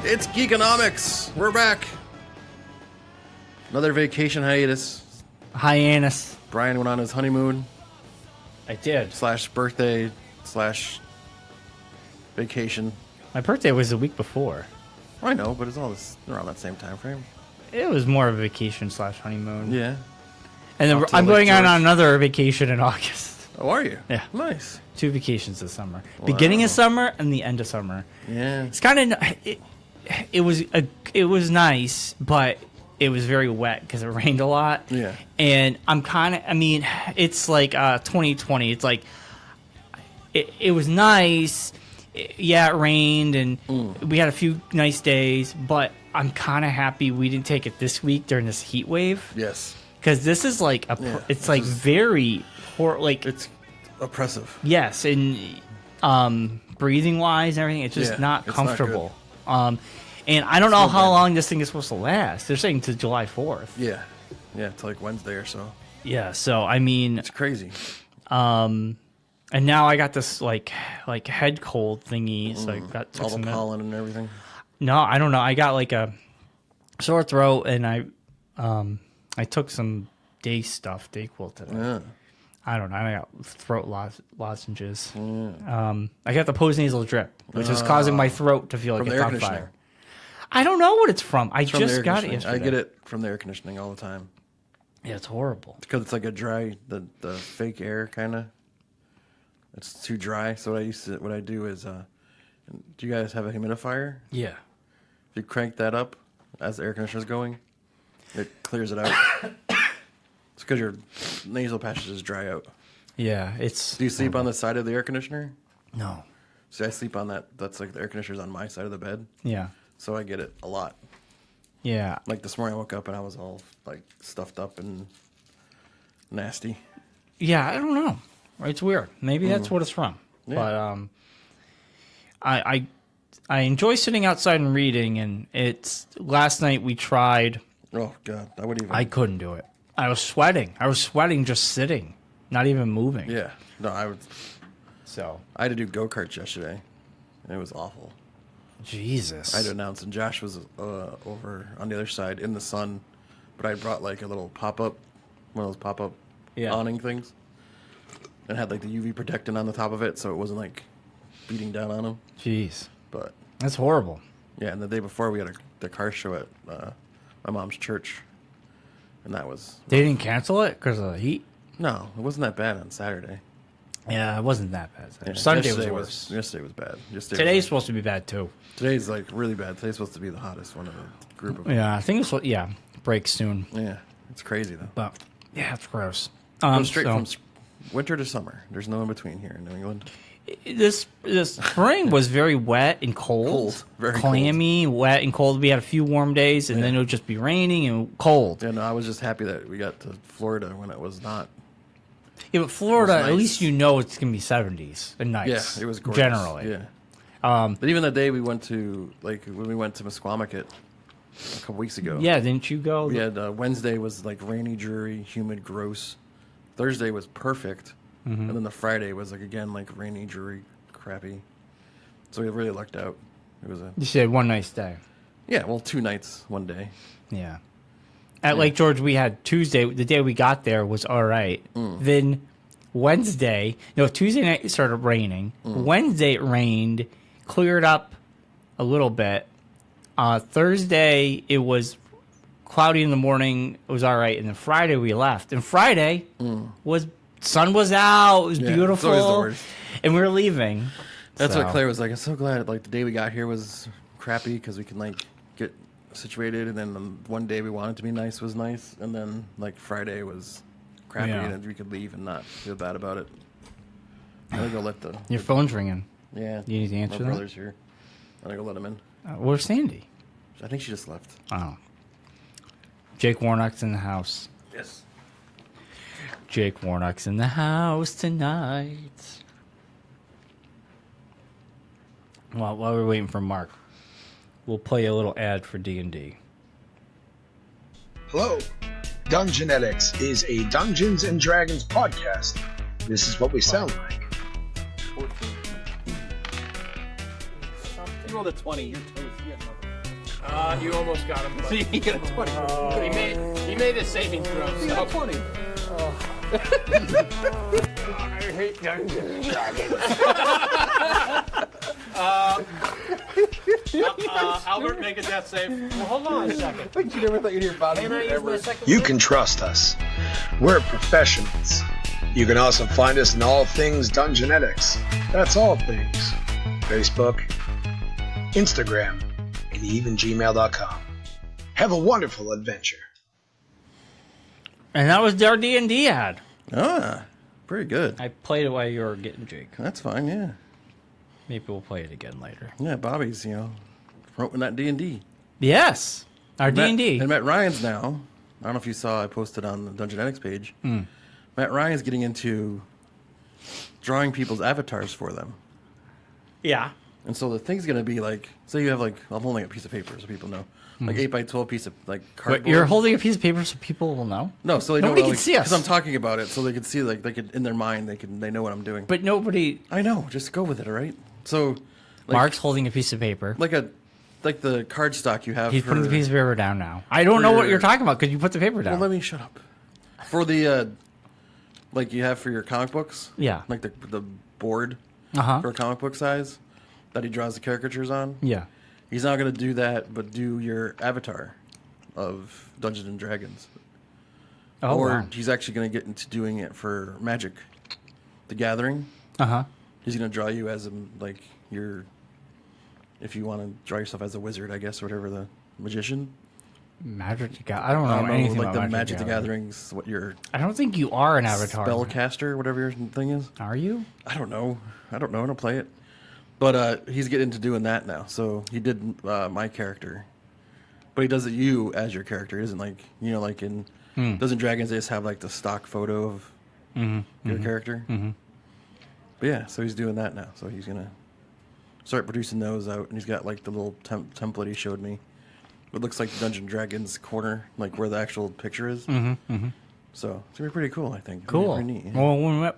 It's Geekonomics. We're back. Another vacation hiatus. Hyannis. Brian went on his honeymoon I did. / birthday / vacation. My birthday was the week before. I know, but it's all this around that same time frame. It was more of a vacation / honeymoon. Yeah. And then I'm going on another vacation in August. Oh, are you? Yeah. Nice. 2 vacations this summer. Wow. Beginning of summer and the end of summer. Yeah. It's kind of it was nice, but it was very wet because it rained a lot. Yeah. And it's like 2020. It's like it was nice. Yeah, it rained and we had a few nice days, but I'm kind of happy we didn't take it this week during this heat wave. Yes. Because this is like it's like very poor. Like it's oppressive. Yes, and breathing wise and everything, it's just not comfortable. And I don't know how long this thing is supposed to last. They're saying to July 4th. Yeah. Yeah, it's like Wednesday or so. Yeah, so I mean, it's crazy. And now I got this like head cold thingy. So I got all the pollen and everything. No, I don't know. I got like a sore throat, and I took some Dayquil today. Yeah. I don't know. I got throat lozenges. I got the postnasal drip, which is causing my throat to feel like it's on fire. I don't know what it's from. I just got it yesterday. I get it from the air conditioning all the time. Yeah, it's horrible. It's because it's like a dry, the fake air kind of. It's too dry. So what I do is, do you guys have a humidifier? Yeah. If you crank that up as the air conditioner's going, it clears it out. It's because your nasal passages dry out. Yeah, Do you sleep on the side of the air conditioner? No. See, I sleep on that. That's like the air conditioner's on my side of the bed. Yeah. So I get it a lot. Yeah. Like this morning I woke up and I was all like stuffed up and nasty. Yeah, I don't know. It's weird. Maybe that's what it's from. Yeah. But I enjoy sitting outside and reading, and last night we tried. Oh God, I couldn't do it. I was sweating. Just sitting, not even moving. Yeah. No, I would. So I had to do go-karts yesterday, and it was awful. Jesus. I had to announce, and Josh was over on the other side in the sun, but I brought like a little pop-up, one of those pop-up awning things, and had like the UV protectant on the top of it, so it wasn't like beating down on him. Jeez. But that's horrible. Yeah, and the day before we had the car show at my mom's church, and that was. They didn't cancel it because of the heat? No, it wasn't that bad on Saturday. Yeah, it wasn't that bad. Yeah, Sunday was worse. Yesterday was bad. Today's supposed to be bad too. Today's like really bad. Today's supposed to be the hottest one of the group of. Yeah, I think it's breaks soon. Yeah, it's crazy though. But yeah, it's gross. Straight from winter to summer. There's no in between here in New England. This spring was very wet and cold. Very clammy, cold. Wet and cold. We had a few warm days, and then it would just be raining and cold. Yeah, no, I was just happy that we got to Florida when it was not. Yeah, but Florida, nice. At least you know it's going to be 70s and nice. Yeah, it was gorgeous. Generally. Yeah. But even the day we went to, when we went to Mesquamaket a couple weeks ago. Yeah, didn't you go? We had Wednesday was like rainy, dreary, humid, gross. Thursday was perfect. And then the Friday was again rainy, dreary, crappy. So we really lucked out. It was You said one nice day. Yeah, well, 2 nights, 1 day. Yeah. At Lake George, we had Tuesday. The day we got there was all right. Then Tuesday night it started raining. Wednesday it rained, cleared up a little bit. Thursday it was cloudy in the morning. It was all right. And then Friday we left. And Friday sun was out. It was beautiful. And we were leaving. That's what Claire was like. I'm so glad the day we got here was crappy because we can get situated, and then the one day we wanted to be nice was nice, and then Friday was crappy, and we could leave and not feel bad about it. I'm gonna go let your phone's ringing. Yeah, you need to answer. My brother's here. I'm gonna go let him in. Where's Sandy? I think she just left. Oh, Jake Warnock's in the house. Yes. Jake Warnock's in the house tonight. Well, while we're waiting for Mark, we'll play a little ad for D&D. Hello. Dungeonetics is a Dungeons and Dragons podcast. This is what we sound like. 14. You rolled a 20. You're toast. You almost got him. See, you got a 20. He made a saving throw. You got a 20. I hate Dungeons and Dragons. Albert, make a death save. Well, hold on a second. Like you never thought you'd hear about Can I use my second You save? can trust us. We're professionals. You can also find us in all things Dungeonetics. That's all things. Facebook, Instagram, and even gmail.com. Have a wonderful adventure. And that was our D&D ad. Ah, pretty good. I played it while you were getting Jake. That's fine, yeah. Maybe we'll play it again later. Yeah, Bobby's, promoting that D&D. Yes, our D&D. And Matt Ryan's now, I don't know if you saw, I posted on the Dungeonetics page. Matt Ryan's getting into drawing people's avatars for them. Yeah. And so the thing's going to be like, say you have I'm holding a piece of paper so people know. Like 8x12 piece of cardboard. But you're holding a piece of paper so people will know? No, so they Nobody know can see us. because I'm talking about it, so they can see they could in their mind they know what I'm doing. But nobody... I know, just go with it, all right? So Mark's holding a piece of paper. like the card stock you have. He's putting the piece of paper down now. I don't know what you're talking about because you put the paper down. Well, let me shut up. For the like you have for your comic books. Yeah. Like the board for comic book size that he draws the caricatures on. Yeah. He's not going to do that, but do your avatar of Dungeons and Dragons. Oh, or wow. he's actually going to get into doing it for Magic, the Gathering. Uh-huh. He's going to draw you as if you want to draw yourself as a wizard, I guess, or whatever, the magician. Magic the Gathering. I don't know anything like about the Magic the Gatherings, what your I don't think you are an avatar. spellcaster, whatever your thing is. Are you? I don't know. I don't play it. But he's getting into doing that now. So he did my character. But he does it you as your character. It isn't like, like in Doesn't Dragons they just have like the stock photo of your character? Mm-hmm. But yeah, so he's doing that now. So he's going to start producing those out. And he's got like the little template he showed me. It looks like the Dungeon Dragons corner, like where the actual picture is. Mm-hmm, mm-hmm. So it's going to be pretty cool, I think. Cool. Pretty neat, yeah.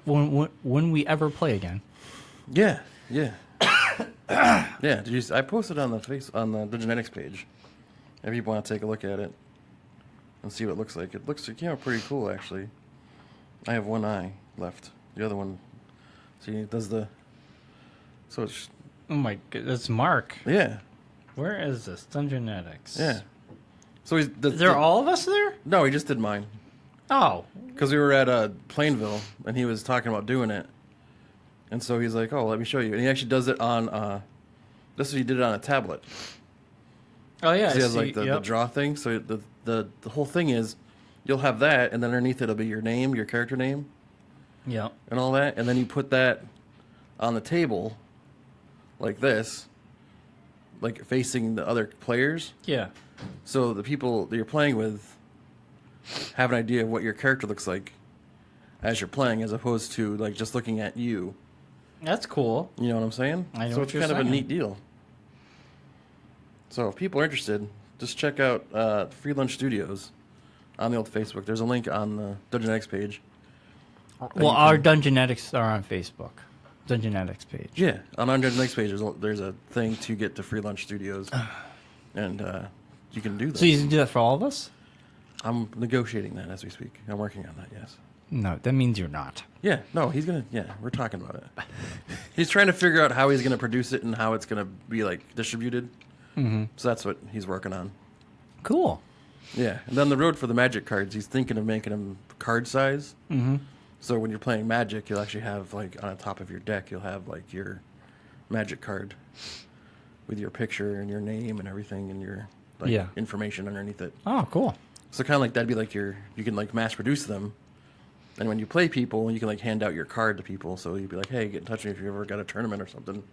Well, when we ever play again. Yeah. Yeah, I posted on the Dungeonetics page. If you want to take a look at it and see what it looks like. It looks pretty cool, actually. I have one eye left. The other one, see, it does so it's... Oh my god, that's Mark. Yeah. Where is this? Dungeonetics. Yeah. So Is there all of us there? No, he just did mine. Oh. Because we were at Plainville, and he was talking about doing it. And so he's like, oh, let me show you. And he actually does it on, he did it on a tablet. Oh, yeah. So he has like the draw thing. So the whole thing is, you'll have that, and then underneath it'll be your name, your character name. Yeah. And all that. And then you put that on the table like this, like facing the other players. Yeah. So the people that you're playing with have an idea of what your character looks like as you're playing, as opposed to like just looking at you. That's cool. You know what I'm saying? I know so what it's you're kind of a saying. neat deal. So if people are interested, just check out Free Lunch Studios on the old Facebook. There's a link on the Dungeonetics page. Well, our Dungeonetics are on Facebook. Dungeonetics page. Yeah, on our Dungeonetics page, there's a thing to get to Free Lunch Studios, and you can do that. So you can do that for all of us? I'm negotiating that as we speak. I'm working on that, yes. No, that means you're not. Yeah, no, we're talking about it. He's trying to figure out how he's going to produce it and how it's going to be, like, distributed. Mm-hmm. So that's what he's working on. Cool. Yeah, and then the road for the Magic cards, he's thinking of making them card size. Mm-hmm. So when you're playing Magic, you'll actually have, like, on the top of your deck, you'll have, like, your Magic card with your picture and your name and everything and your, like, information underneath it. Oh, cool. So kind of like that'd be like you can, like, mass produce them. And when you play people, you can, like, hand out your card to people. So you'd be like, hey, get in touch with me if you ever got a tournament or something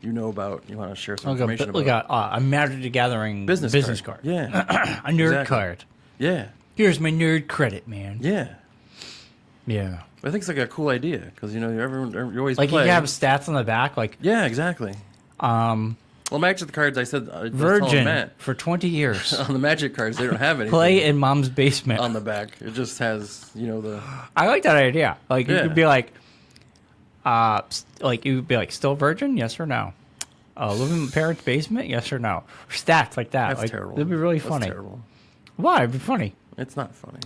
you want to share some information about. We got a Magic the Gathering business card. Yeah. A nerd card. Yeah. Here's my nerd credit, man. Yeah. Yeah. I think it's like a cool idea because, everyone, you always like play. you have stats on the back, like... Yeah, exactly. Well, Magic the cards, I said Virgin for 20 years. On the Magic cards, they don't have anything. Play in Mom's basement. On the back. It just has, the... I like that idea. Like, you could be like, you would be like, still virgin? Yes or no? Live in my parents' basement? Yes or no? Or stats like that. That's terrible. It'd be really funny. That's terrible. Why? It'd be funny. It's not funny.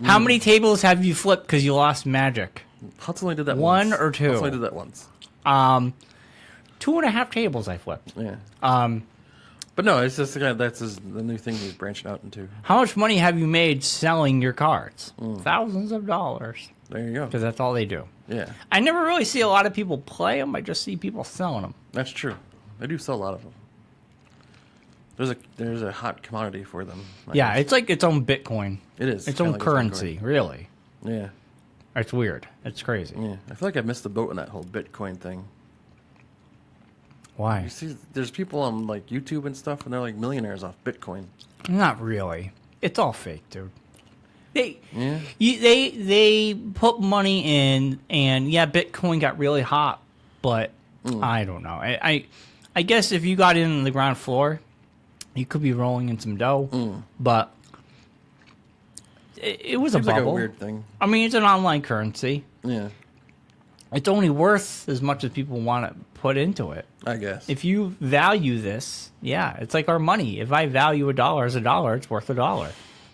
How many tables have you flipped because you lost Magic? Hutz only did that once. One or two? Hutz only did that once. 2.5 tables I flipped. Yeah. But no, it's just that's the new thing he's branching out into. How much money have you made selling your cards? Thousands of dollars. There you go. Because that's all they do. Yeah. I never really see a lot of people play them. I just see people selling them. That's true. They do sell a lot of them. There's a hot commodity for them. Yeah, it's like its own Bitcoin. It is. Its own currency, really. Yeah. It's weird. It's crazy. Yeah. I feel like I missed the boat on that whole Bitcoin thing. Why? You see, there's people on like YouTube and stuff, and they're like millionaires off Bitcoin. Not really. It's all fake, dude. They put money in, and yeah, Bitcoin got really hot, but I don't know. I guess if you got in on the ground floor, you could be rolling in some dough, but it was Seems a bubble. Like a weird thing. I mean, it's an online currency. Yeah. It's only worth as much as people want to put into it. I guess. If you value this, yeah, it's like our money. If I value $1 as $1, it's worth $1.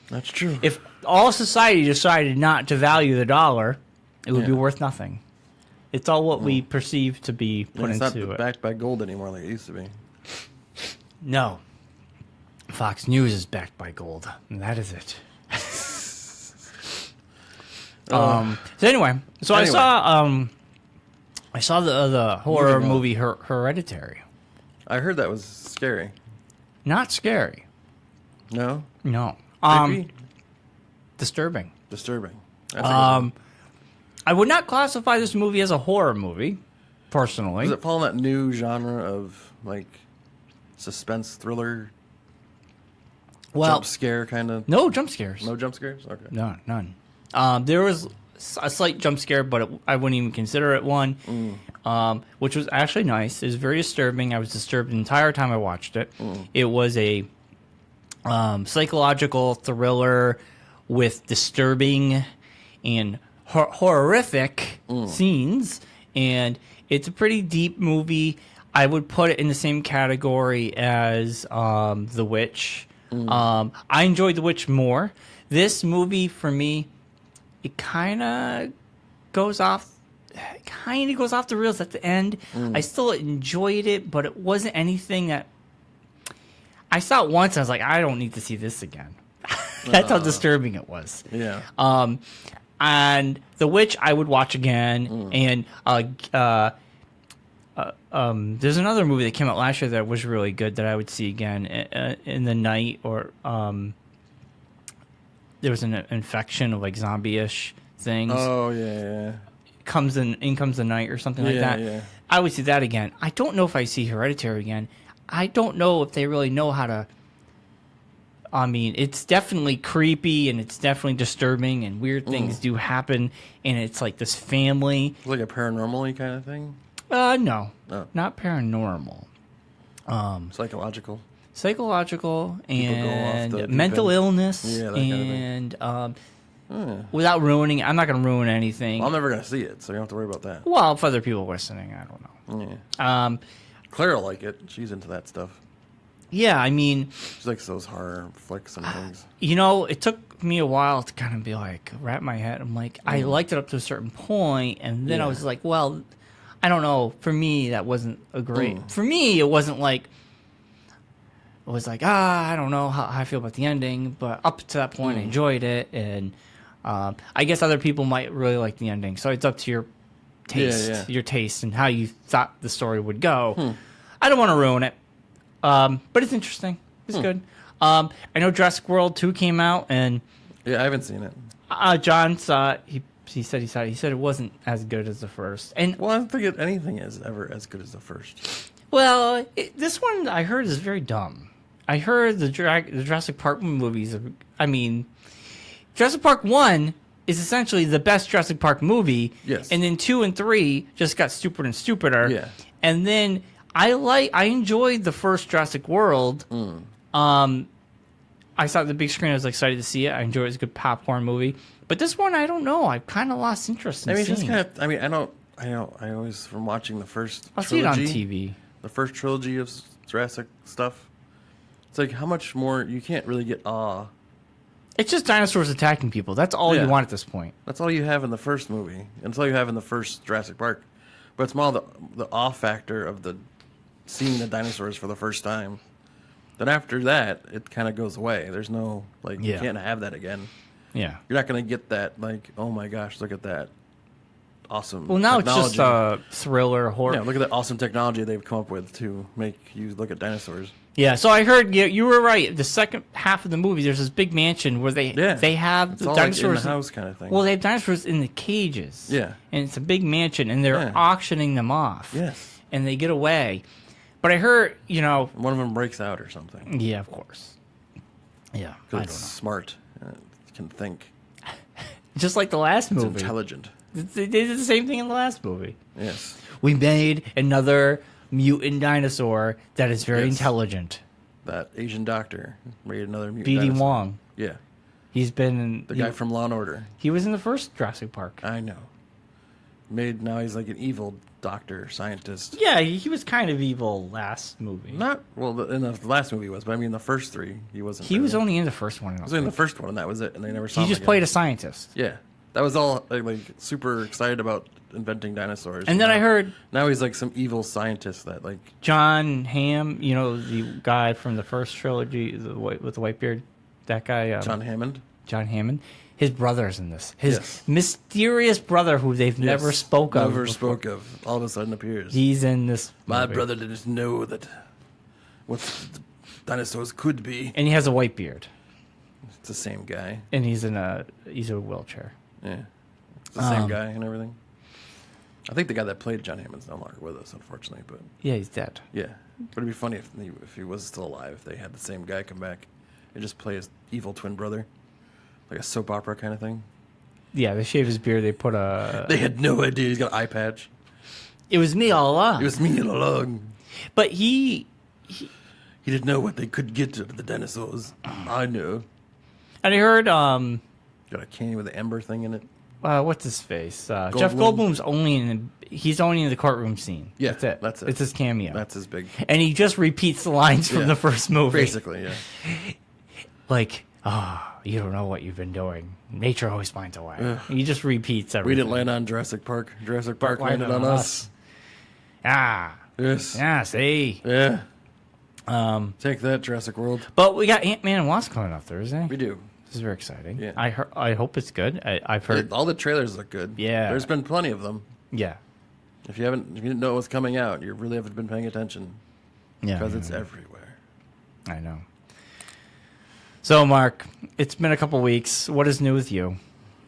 That's true. If all society decided not to value the dollar, it would be worth nothing. It's all what we perceive to be put it's into not it. backed by gold anymore like it used to be. No. Fox News is backed by gold, and that is it. So anyway, I saw the horror movie Hereditary. I heard that was scary. Not scary. No? No. Creepy? Disturbing. Disturbing. I would not classify this movie as a horror movie, personally. Does it fall in that new genre of like suspense thriller? Jump scare kind of? No jump scares. No jump scares? Okay. No, none. There was a slight jump scare, but I wouldn't even consider it one, which was actually nice. It was very disturbing. I was disturbed the entire time I watched it. It was a psychological thriller with disturbing and horrific scenes, and it's a pretty deep movie. I would put it in the same category as The Witch. I enjoyed The Witch more. This movie, for me, it kind of goes off the rails at the end. I still enjoyed it, but it wasn't anything that I saw it once. I was like, I don't need to see this again. That's how disturbing it was. Yeah. And The Witch, I would watch again. And there's another movie that came out last year that was really good that I would see again in the night, or there was an infection of like zombie-ish things. Oh yeah. Comes the night or something like that. Yeah. I would see that again. I don't know if I see Hereditary again. I don't know if they really know how to. I mean, it's definitely creepy and it's definitely disturbing and weird things do happen, and it's like this family. Like a paranormal-y kind of thing? No. Not paranormal. Psychological and mental illness, and without ruining, I'm not going to ruin anything. Well, I'm never going to see it, so you don't have to worry about that. Well, if other people listening, I don't know. Yeah. Claire will like it. She's into that stuff. Yeah, I mean, she likes those horror flicks and things. You know, it took me a while to kind of be like, wrap my head. I'm like, I liked it up to a certain point, and then I was like, well, I don't know. For me, that wasn't a great. For me, it wasn't like. It was like, I don't know how I feel about the ending, but up to that point, I enjoyed it, and I guess other people might really like the ending. So it's up to your taste, your taste, and how you thought the story would go. I don't want to ruin it, but it's interesting. It's good. I know Jurassic World 2 came out, and yeah, I haven't seen it. John saw it. He said it wasn't as good as the first. And well, I don't think anything is ever as good as the first. Well, this one I heard is very dumb. I heard the Jurassic Park movies. I mean, Jurassic Park 1 is essentially the best Jurassic Park movie. Yes. And then 2 and 3 just got stupider and stupider. Yeah. And then I enjoyed the first Jurassic World. I saw it on the big screen. I was excited to see it. I enjoyed it. It was a good popcorn movie. But this one, I don't know. I've kind of lost interest in It's just seeing. kind of. I mean, I always from watching the first. I'll trilogy, see it on TV. The first trilogy of Jurassic stuff. It's like how much more you can't really get awe. It's just dinosaurs attacking people. That's all Yeah. you want at this point. That's all you have in the first movie. And that's all you have in the first Jurassic Park. But it's more the awe factor of the seeing the dinosaurs for the first time. Then after that, it kind of goes away. There's no you can't have that again. Yeah. You're not going to get that oh my gosh, look at that awesome. Well, now technology. it's just a thriller horror. Yeah, look at that awesome technology they've come up with to make you look at dinosaurs. Yeah, so I heard you were right. The second half of the movie, there's this big mansion where they have It's the all dinosaurs like in the house kind of thing. Well, they have dinosaurs in the cages. Yeah. And it's a big mansion, and they're auctioning them off. Yes. And they get away. But I heard, one of them breaks out or something. Yeah, of course. Yeah, I Because don't know. it's smart. Can think. Just like the last It's movie. intelligent. They did the same thing in the last movie. Yes. We made another mutant dinosaur that is very Yes. intelligent. That Asian doctor made another mutant B.D. dinosaur. Wong. Yeah. He's been in... The guy from Law and Order. He was in the first Jurassic Park. I know. Now he's like an evil doctor, scientist. Yeah, he was kind of evil last movie. Not, well, in the last movie he was, but I mean the first three, he wasn't. He was really. only in the first one. He was in the first one, and that was it, and they never saw He him just again. played a scientist. Yeah. That was all, like super excited about inventing dinosaurs. And then I heard now he's like some evil scientist that, like... John Hamm, the guy from the first trilogy, with the white beard, that guy. John Hammond? John Hammond. His brother's in this. His mysterious brother who they've never spoke of. Never spoke of. All of a sudden appears. He's in this My movie. brother didn't know that what dinosaurs could be. And he has a white beard. It's the same guy. And he's in a wheelchair. Yeah. It's the same guy and everything. I think the guy that played John Hammond's no longer with us, unfortunately. But yeah, he's dead. yeah. But it'd be funny if he was still alive, if they had the same guy come back and just play his evil twin brother. Like a soap opera kind of thing. Yeah, they shave his beard. They put a... They had no idea he's got an eye patch. It was me all along. It was me all along. But he He didn't know what they could get to the dinosaurs. I know. And I heard... Got a candy with an ember thing in it. what's his face? Jeff Goldblum's he's only in the courtroom scene. Yeah, That's it. that's it. It's his cameo. That's his big... And he just repeats the lines from Yeah. the first movie. Basically, yeah. Like, you don't know what you've been doing. Nature always finds a way. He just repeats everything. We didn't land on Jurassic Park. Jurassic Park landed on us. Yes. Yeah, see. Yeah. Take that, Jurassic World. But we got Ant-Man and Wasp coming out Thursday. We do. This is very exciting. Yeah. I hope it's good. I've heard... All the trailers look good. Yeah. There's been plenty of them. Yeah. If you didn't know it was coming out, you really haven't been paying attention. Yeah. Because it's everywhere. I know. So, Mark, it's been a couple weeks. What is new with you?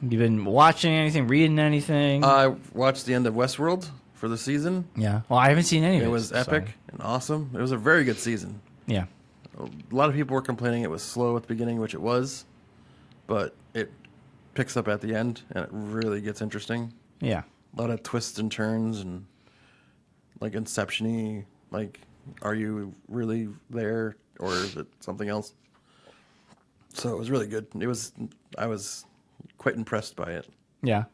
You been watching anything, reading anything? I watched the end of Westworld for the season. Yeah. Well, I haven't seen any of it. It was epic and awesome. It was a very good season. Yeah. A lot of people were complaining it was slow at the beginning, which it was. But it picks up at the end, and it really gets interesting. Yeah. A lot of twists and turns and like Inception-y, like, are you really there or is it something else? So it was really good. I was quite impressed by it. Yeah.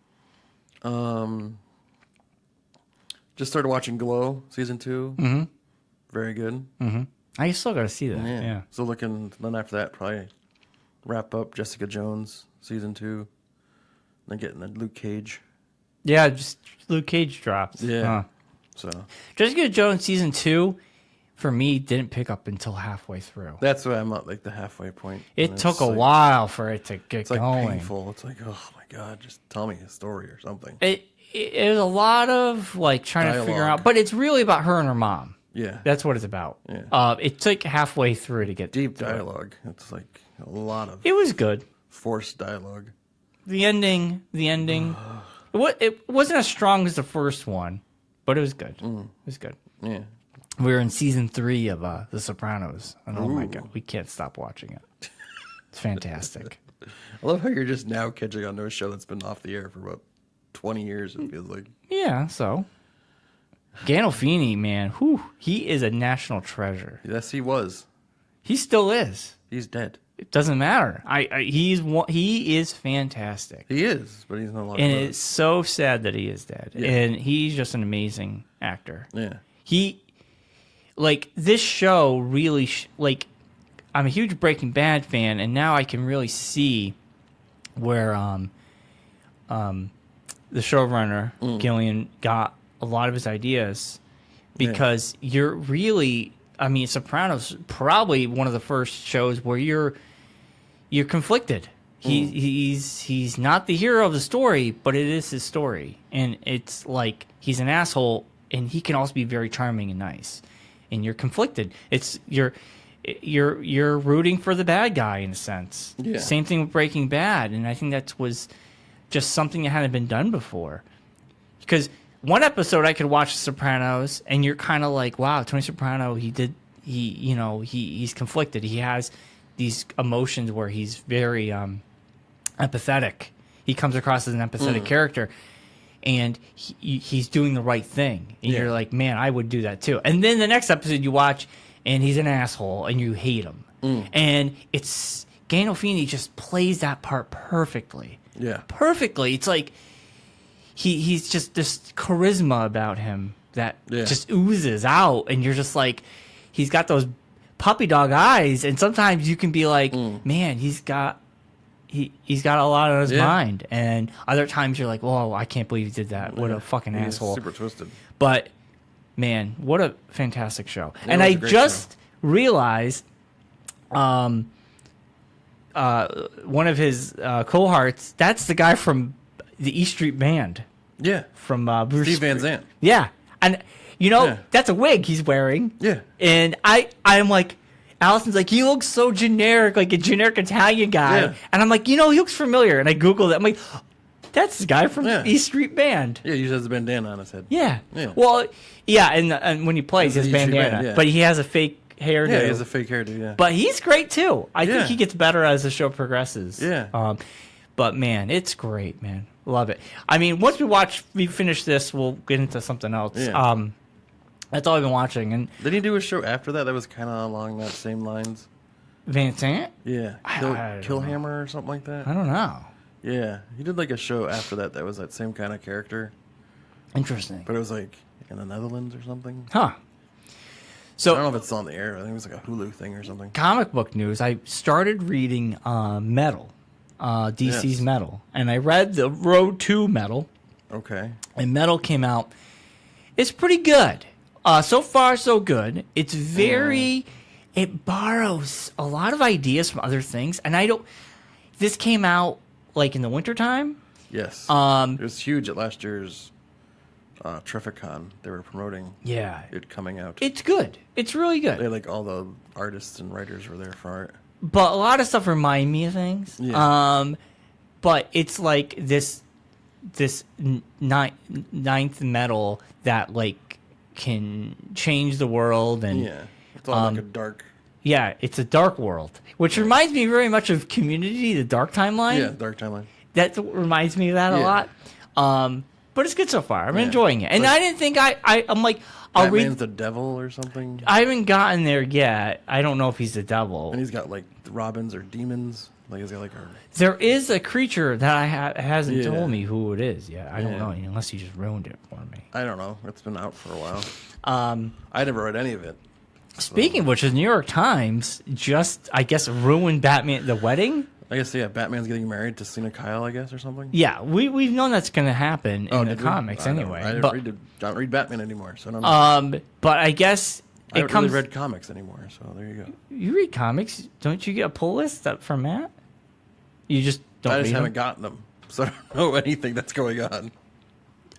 Just started watching Glow season 2. Mm-hmm. Very good. Mm-hmm. I still got to see that. Yeah. So then after that, probably wrap up Jessica Jones season 2. Then getting the Luke Cage. Yeah, just Luke Cage dropped. Yeah. So Jessica Jones season 2, for me, didn't pick up until halfway through. that's why I'm at like the halfway point. It And took it's a like, while for it to get It's like going. painful. It's like, oh my god, just tell me a story or something. It was a lot of like trying to figure Dialogue. out, but it's really about her and her mom. Yeah. That's what it's about. Yeah. It took halfway through to get Deep to it. dialogue. It's like a lot of It was good. forced dialogue. The ending. It wasn't as strong as the first one, but it was good. It was good. Yeah. We're in season 3 of The Sopranos, and oh my Ooh. god, we can't stop watching it. It's fantastic. I love how you're just now catching on to a show that's been off the air for about 20 years, it feels like. Yeah, so Gandolfini, man, he is a national treasure. Yes, he was. He still is. He's dead. It doesn't matter. He is fantastic. He is, but he's no longer. And it's so sad that he is dead. Yeah. And he's just an amazing actor. Yeah. This show really, I'm a huge Breaking Bad fan, and now I can really see where the showrunner, Gillian, got a lot of his ideas. Because you're really, Sopranos probably one of the first shows where you're conflicted. He's not the hero of the story, but it is his story, and it's like he's an asshole, and he can also be very charming and nice, and you're conflicted. You're rooting for the bad guy in a sense. Yeah. Same thing with Breaking Bad, and I think that was just something that hadn't been done before. Because one episode I could watch The Sopranos, and you're kind of like, wow, Tony Soprano, he's conflicted. He has these emotions where he's very empathetic. He comes across as an empathetic character, and he's doing the right thing. And you're like, man, I would do that too. And then the next episode you watch, and he's an asshole, and you hate him. And it's Gandolfini just plays that part perfectly. Yeah. Perfectly. It's like he's just this charisma about him that just oozes out, and you're just like, he's got those puppy dog eyes, and sometimes you can be like, man, he's got a lot on his mind, and other times you're like, whoa, I can't believe he did that. What a fucking asshole. Super twisted. But man, what a fantastic show. And I just realized one of his cohorts, that's the guy from the E Street Band. Yeah. From Bruce Steve Van Zandt. Yeah. And that's a wig he's wearing. Yeah. And I'm like, Allison's like, he looks so generic, like a generic Italian guy. Yeah. And I'm like, he looks familiar. And I Googled it. I'm like, that's the guy from E Street Band. Yeah, he just has a bandana on his head. Yeah. Yeah. Well, yeah, and when he plays, he has bandana. Band, yeah. But he has a fake hairdo. Yeah, he has a fake hairdo, yeah. But he's great, too. I think he gets better as the show progresses. Yeah. But, man, it's great, man. Love it. Once we finish this, we'll get into something else. Yeah. That's all I've been watching. And did he do a show after that was kind of along that same lines? Van Sant? Yeah. I don't Killhammer or something like that? I don't know. Yeah. He did like a show after that was that same kind of character. Interesting. But it was like in the Netherlands or something. Huh. So I don't know if it's still on the air. I think it was like a Hulu thing or something. Comic book news. I started reading Metal, DC's Metal. And I read the Road to Metal. Okay. And Metal came out. It's pretty good. So far, so good. It's it borrows a lot of ideas from other things. And this came out like in the wintertime. Yes. It was huge at last year's Trafficon. They were promoting it coming out. It's good. It's really good. They had like all the artists and writers were there for it. But a lot of stuff remind me of things. Yeah. But it's like this ninth metal that like can change the world, and it's all like a dark. Yeah, it's a dark world, which reminds me very much of Community, the Dark Timeline. Yeah, Dark Timeline. That reminds me of that a lot. But it's good so far. I'm enjoying it, and I didn't think I'm like I'll read the devil or something. I haven't gotten there yet. I don't know if he's the devil. And he's got like robins or demons. Like he's got like There is a creature that hasn't told me who it is yet. I don't know unless he just ruined it for me. I don't know. It's been out for a while. I never read any of it. Speaking of which, the New York Times just, I guess, ruined Batman the Wedding. I guess Batman's getting married to Selena Kyle, I guess, or something. Yeah, we've known that's going to happen in the comics anyway. I don't read Batman anymore, so I don't know. But I guess I haven't really read comics anymore, so there you go. You read comics? Don't you get a pull list from Matt? You just don't. I just haven't gotten them, so I don't know anything that's going on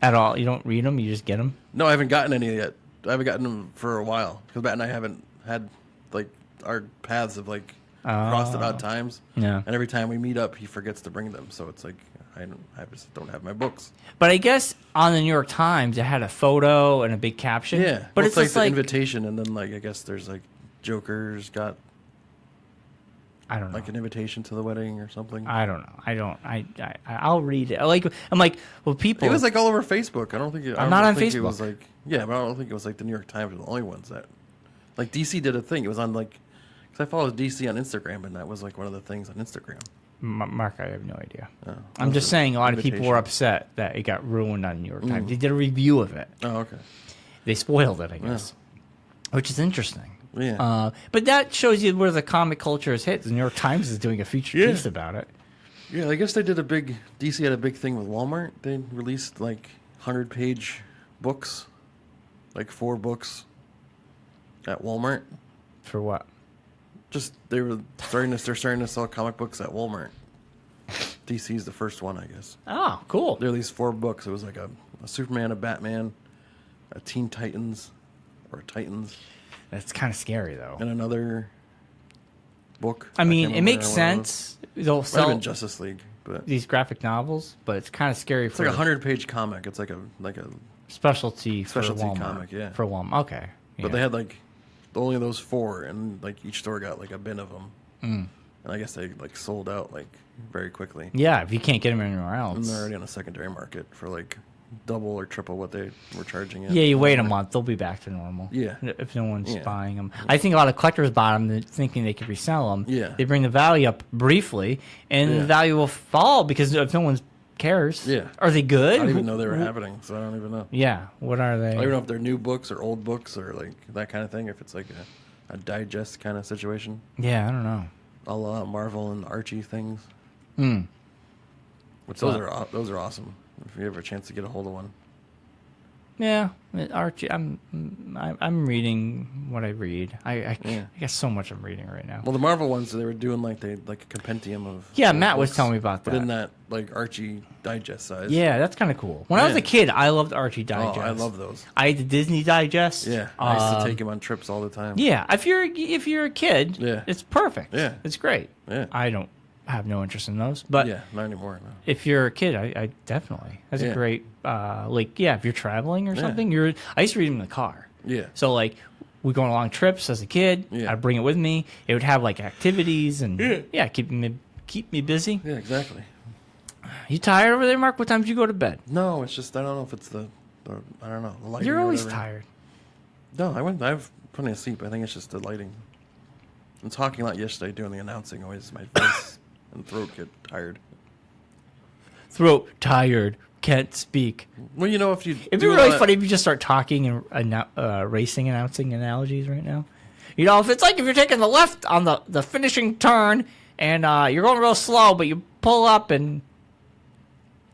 at all. You don't read them; you just get them. No, I haven't gotten any yet. I haven't gotten them for a while because Matt and I haven't had like our paths have like crossed about times. Yeah, and every time we meet up, he forgets to bring them. So it's like I just don't have my books. But I guess on the New York Times, it had a photo and a big caption. Yeah, but it's like just the invitation, and then like I guess there's like Joker's got I don't know. Like an invitation to the wedding or something. I don't know. I'll read it. I'm like, well, people. It was like all over Facebook. I don't think. I'm not on think Facebook. It was like, yeah, but I don't think it was like the New York Times were the only ones that. Like DC did a thing. It was on like, because I follow DC on Instagram, and that was like one of the things on Instagram. Mark, I have no idea. Oh, I'm just saying a lot of people were invitation. upset that it got ruined on New York Times. They did a review of it. Oh, okay. They spoiled it, I guess, which is interesting. Yeah. But that shows you where the comic culture is hit. The New York Times is doing a feature piece about it. Yeah, I guess they did DC had a big thing with Walmart. They released like 100-page books, like 4 books at Walmart. For what? Just they're starting to sell comic books at Walmart. DC's the first one, I guess. Oh, cool. They released 4 books. It was like a Superman, a Batman, a Teen Titans, or Titans. That's kind of scary, though. And another book. I mean, can't it remember makes what sense. They'll Might have sell been Justice League, but these graphic novels, but it's kind of scary it's for like a 100-page comic. It's like a specialty for Specialty Walmart. comic, yeah. For Walmart, okay. But they had like only those 4, and like each store got like a bin of them. And I guess they like sold out like very quickly. Yeah, if you can't get them anywhere And else. they're already on a secondary market for like double or triple what they were charging it. Yeah, you wait a month, they'll be back to normal. Yeah. If no one's Yeah. buying them. I think a lot of collectors bought them thinking they could resell them. Yeah. They bring the value up briefly, and the value will fall because if no one cares. Yeah. Are they good? I didn't even know they were happening, so I don't even know. Yeah. What are they? I don't even know if they're new books or old books or like that kind of thing. If it's like a digest kind of situation, Yeah, I don't know. a la Marvel and Archie things. Which So- those are awesome. If you have a chance to get a hold of one. Yeah, Archie. I'm reading what I read. I guess so much I'm reading right now. Well, the Marvel ones, they were doing like a compendium of. Yeah, old Matt was books, telling me about But that. in that like Archie digest size. Yeah, that's kind of cool. When I was a kid, I loved Archie Oh, Digest. I love those. I had the Disney Digest. Yeah, I used to take him on trips all the time. Yeah, if you're a kid, Yeah. it's perfect. Yeah. It's great. Yeah. I don't have no interest in those, but Yeah, not anymore. No. if you're a kid, I definitely. That's a Yeah. great if you're traveling or Yeah. something, I used to read them in the car. Yeah. So like we go on long trips as a kid, Yeah. I'd bring it with me. It would have like activities and keep me busy. Yeah, exactly. You tired over there, Mark? What time did you go to bed? No, it's just I don't know if it's the I don't know the lighting. You're or always whatever. tired. No, I have plenty of sleep. I think it's just the lighting. I'm talking a lot yesterday doing the announcing. Always my voice and throat get tired. Throat tired, can't speak. Well, you know if you It'd be do a really lot- funny if you just start talking and racing announcing analogies right now. You know, if it's like if you're taking the left on the finishing turn and you're going real slow, but you pull up and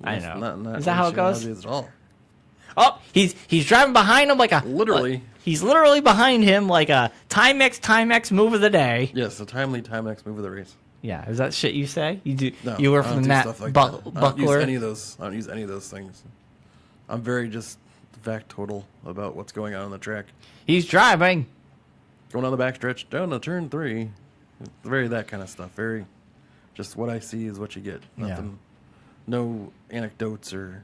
I It's know. not Is that how it goes? analogies At all. Oh, he's driving behind him like a Literally. he's literally behind him like a Timex move of the day. Yes, the timely Timex move of the race. Yeah, is that shit you say? You do? No, You were I don't from do that stuff like that. I don't use buckler. any of those. I don't use any of those things. I'm very just factotal about what's going on the track. He's driving. Going on the backstretch, down to turn 3. It's very that kind of stuff. Very, just what I see is what you get. Yeah. Nothing, no anecdotes or.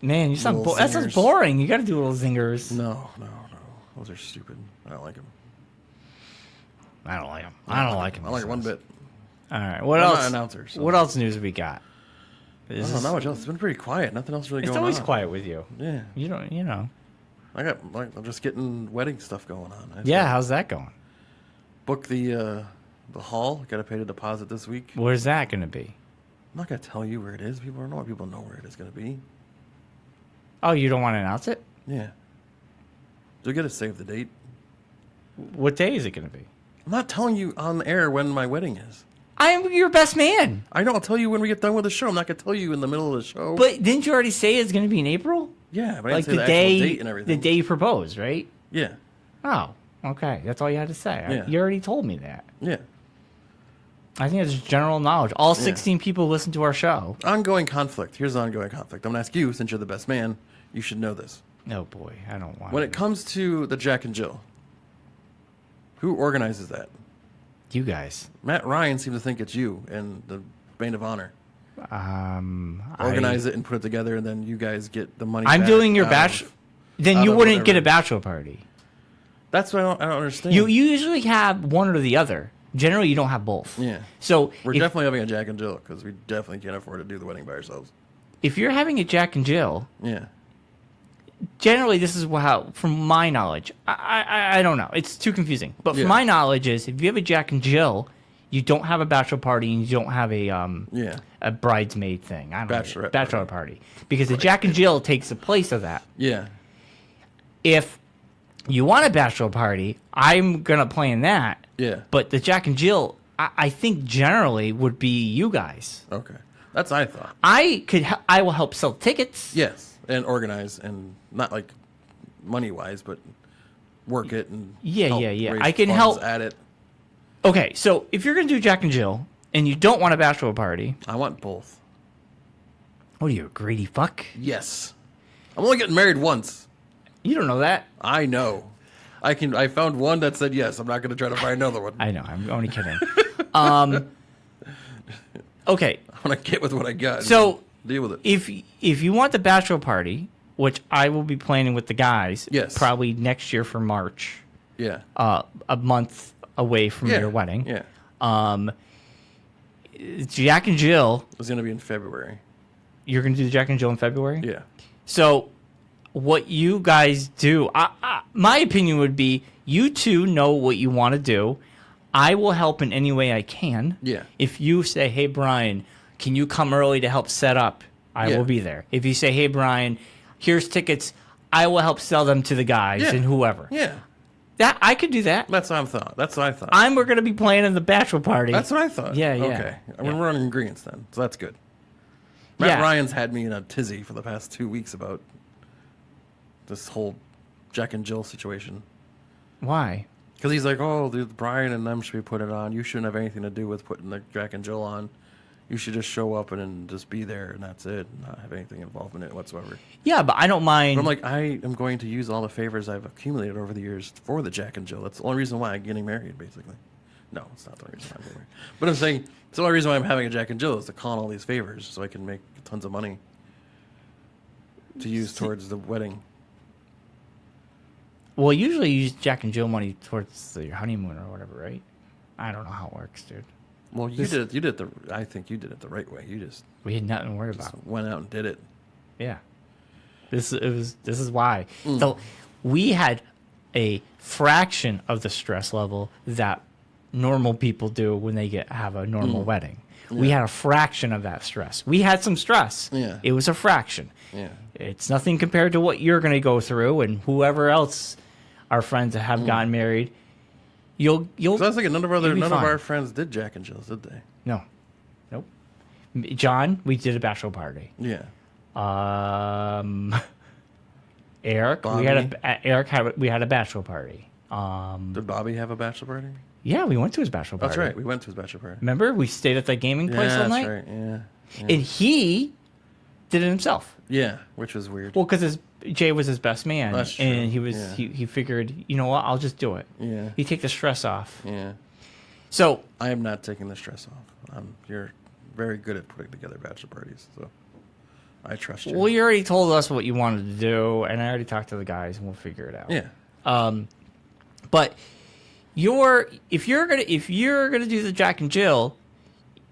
Man, you sound Little that sounds zingers. boring. You got to do little zingers. No. Those are stupid. I don't like them. I don't like him. I don't like him. I don't like it one bit. All right. What I'm else? not an announcer, so- What else news we got? I don't know much else. It's been pretty quiet. Nothing else really It's going on. always quiet with you. Yeah. You don't. You know. I'm just getting wedding stuff going on. I Yeah. How's that going? Book the hall. Got to pay the deposit this week. Where's that going to be? I'm not gonna tell you where it is. People don't know. People know where it is gonna be. Oh, you don't want to announce it? Yeah. You'll get to save the date. What day is it going to be? I'm not telling you on air when my wedding is. I am your best man. I know. I'll tell you when we get done with the show. I'm not gonna tell you in the middle of the show. But didn't you already say it's going to be in April? yeah, but I Like didn't the say the actual day, date and everything. the day you proposed, right? Yeah. Oh, okay. That's all you had to say. Yeah. You already told me that. Yeah. I think it's general knowledge. All 16 people listen to our show. Ongoing conflict. Here's the ongoing conflict. I'm gonna ask you, since you're the best man, you should know this. Oh boy, I don't want. When it comes to the Jack and Jill, who organizes that? You guys. Matt Ryan seemed to think it's you and the Band of Honor. Organize it and put it together, and then you guys get the money. I'm back doing your out bachelor. of- Then out you of wouldn't get a whatever. bachelor party. That's what I don't understand. You usually have one or the other. Generally, you don't have both. Yeah. So We're definitely having a Jack and Jill because we definitely can't afford to do the wedding by ourselves. if you're having a Jack and Jill, Yeah. generally this is how, from my knowledge, I don't know. It's too confusing. But from my knowledge is if you have a Jack and Jill, you don't have a bachelor party and you don't have a bridesmaid thing. I don't know. Bachelor party. Because the Jack and Jill takes the place of that. Yeah. If you want a bachelor party, I'm going to plan that. Yeah. But the Jack and Jill, I think generally would be you guys. Okay. That's what I thought. I will help sell tickets. Yes. And organize and not like money wise, but work it and raise I can help at it. Okay, so if you're going to do Jack and Jill and you don't want a bachelor party, I want both. What are you, a greedy fuck? Yes. I'm only getting married once. You don't know that. I know. I found one that said yes. I'm not going to try to find another one. I know. I'm only kidding. Okay. I want to get with what I got. So deal with it. If you want the bachelor party, which I will be planning with the guys, yes, probably next year for March. Yeah. A month away from your wedding. Yeah. Jack and Jill is going to be in February. You're going to do Jack and Jill in February? Yeah. So what you guys do, my opinion would be you two know what you want to do. I will help in any way I can. Yeah. If you say, hey, Brian, can you come early to help set up? I will be there. If you say, hey, Brian, here's tickets, I will help sell them to the guys and whoever. Yeah. That I could do that. That's what I thought. That's what I thought. We're going to be planning the bachelor party. That's what I thought. Yeah, yeah. Okay. Yeah. We're running ingredients then, so that's good. Matt Ryan's had me in a tizzy for the past 2 weeks about this whole Jack and Jill situation. Why? Because he's like, oh, dude, Brian and them should be putting it on. You shouldn't have anything to do with putting the Jack and Jill on. You should just show up and then just be there, and that's it, and not have anything involved in it whatsoever. Yeah, but I don't mind. But I'm like, I am going to use all the favors I've accumulated over the years for the Jack and Jill. That's the only reason why I'm getting married, basically. No, it's not the only reason why I'm getting married. But I'm saying it's the only reason why I'm having a Jack and Jill is to con all these favors so I can make tons of money to use towards the wedding. Well, usually you use Jack and Jill money towards the honeymoon or whatever, right? I don't know how it works, dude. Well, I think you did it the right way. We had nothing to worry about. Went out and did it. Yeah. This is why. So we had a fraction of the stress level that normal people do when they have a normal wedding. Yeah. We had a fraction of that stress. We had some stress. Yeah. It was a fraction. Yeah. It's nothing compared to what you're going to go through and whoever else our friends that have gotten married. You'll. So I was thinking none of our friends did Jack and Jills, did they? No, nope. John, we did a bachelor party. Yeah. Eric, Bobby. we had a bachelor party. Did Bobby have a bachelor party? Yeah, we went to his bachelor party. That's right. We went to his bachelor party. Remember, we stayed at the gaming place all night. That's right. Yeah. And he did it himself. Yeah, which was weird. Well, because Jay was his best man, That's true. and he figured, you know what, I'll just do it. Yeah. He take the stress off. Yeah. So I am not taking the stress off. You're very good at putting together bachelor parties, so I trust you. Well, you already told us what you wanted to do, and I already talked to the guys, and we'll figure it out. Yeah. But if you're gonna do the Jack and Jill,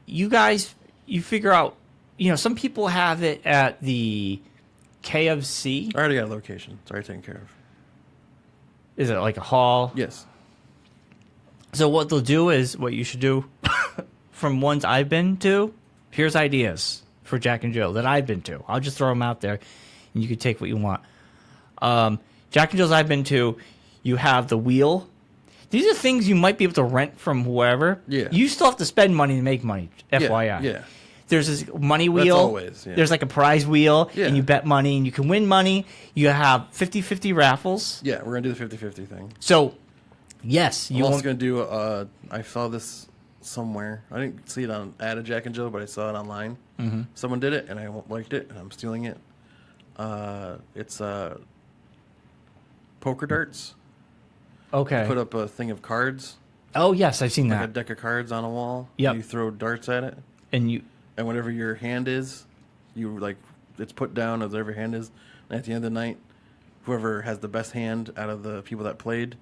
you guys, you figure out. You know, some people have it at the KFC. I already got a location. It's already taken care of. Is it like a hall? Yes. So what they'll do is, what you should do, from ones I've been to, here's ideas for Jack and Jill that I've been to. I'll just throw them out there, and you can take what you want. Jack and Jill's I've been to, you have the wheel. These are things you might be able to rent from whoever. Yeah. You still have to spend money to make money, FYI. Yeah. There's this money wheel. That's always, yeah. There's like a prize wheel, Yeah. and you bet money, and you can win money. You have 50-50 raffles. Yeah, we're going to do the 50-50 thing. So, yes. I'm also going to do, I saw this somewhere. I didn't see it at a Jack and Jill, but I saw it online. Mm-hmm. Someone did it, and I liked it, and I'm stealing it. It's poker darts. Okay. You put up a thing of cards. Oh, yes, I've seen like that. a deck of cards on a wall. Yep. You throw darts at it. And whatever your hand is, it's put down as whatever your hand is. And at the end of the night, whoever has the best hand out of the people that played,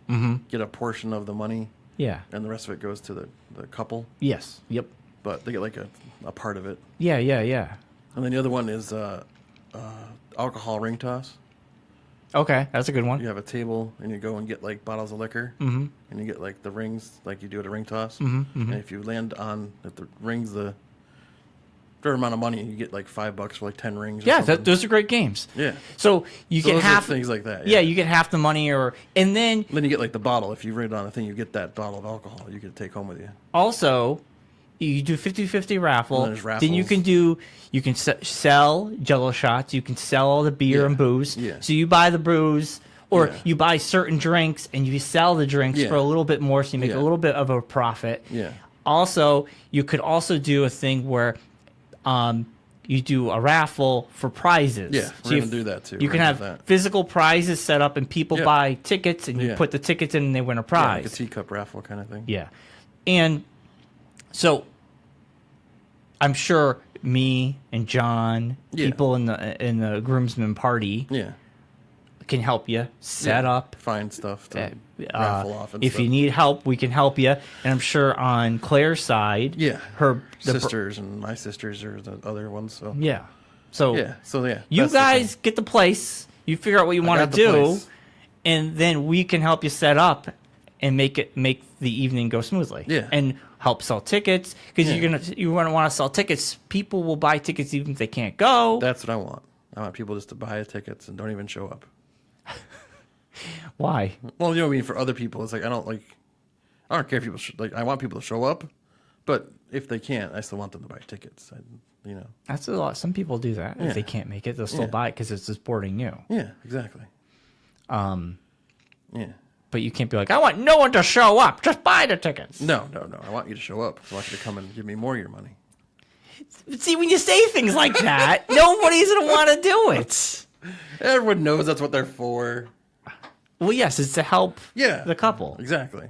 get a portion of the money Yeah. and the rest of it goes to the couple. Yes. Yep. But they get like a part of it. Yeah. Yeah. And then the other one is alcohol ring toss. Okay, that's a good one. You have a table, and you go and get like bottles of liquor, and you get like the rings, like you do at a ring toss. And if you land on if the rings the fair amount of money, you get like $5 for like 10 rings. Yeah, or those are great games. Yeah. So you get those half are things like that. Yeah, you get half the money, and then you get like the bottle. If you read on the thing, you get that bottle of alcohol. You can take home with you. also you do 50-50 raffle. And there's Then you can sell Jello shots. You can sell all the beer and booze. Yeah. So you buy the booze, or Yeah. you buy certain drinks and you sell the drinks Yeah. for a little bit more, so you make a little bit of a profit. Yeah. Also, you could also do a thing where you do a raffle for prizes. Yeah, we're gonna do that too. You We're can gonna have do that. physical prizes set up, and people Yeah. buy tickets, and you Yeah. put the tickets in, and they win a Yeah, prize. like a teacup raffle kind of thing. Yeah. And so I'm sure me and John, Yeah. people in the groomsmen party, Yeah. can help you set up. Find stuff to raffle off and If stuff. you need help, we can help you. And I'm sure on Claire's side, Yeah. the sisters and my sisters are the other ones. So yeah. So yeah. So yeah. you that's the guys thing. get the place. You figure out what you I want got to the do, place. and then we can help you set up and make the evening go smoothly. Yeah. And help sell tickets, because Yeah. you want to sell tickets. People will buy tickets even if they can't go. That's what I want. I want people just to buy tickets and don't even show up. Why? Well, you know what I mean. For other people, it's like I don't care if people I want people to show up, but if they can't, I still want them to buy tickets. That's a lot. Some people do that. Yeah. If they can't make it, they'll still Yeah. buy it because it's supporting you. Yeah, exactly. Yeah. But you can't be like, I want no one to show up. Just buy the tickets. No. I want you to show up. I want you to come and give me more of your money. See, when you say things like that, nobody's going to want to do it. Everyone knows that's what they're for. Well, yes, it's to help Yeah. the couple. Exactly.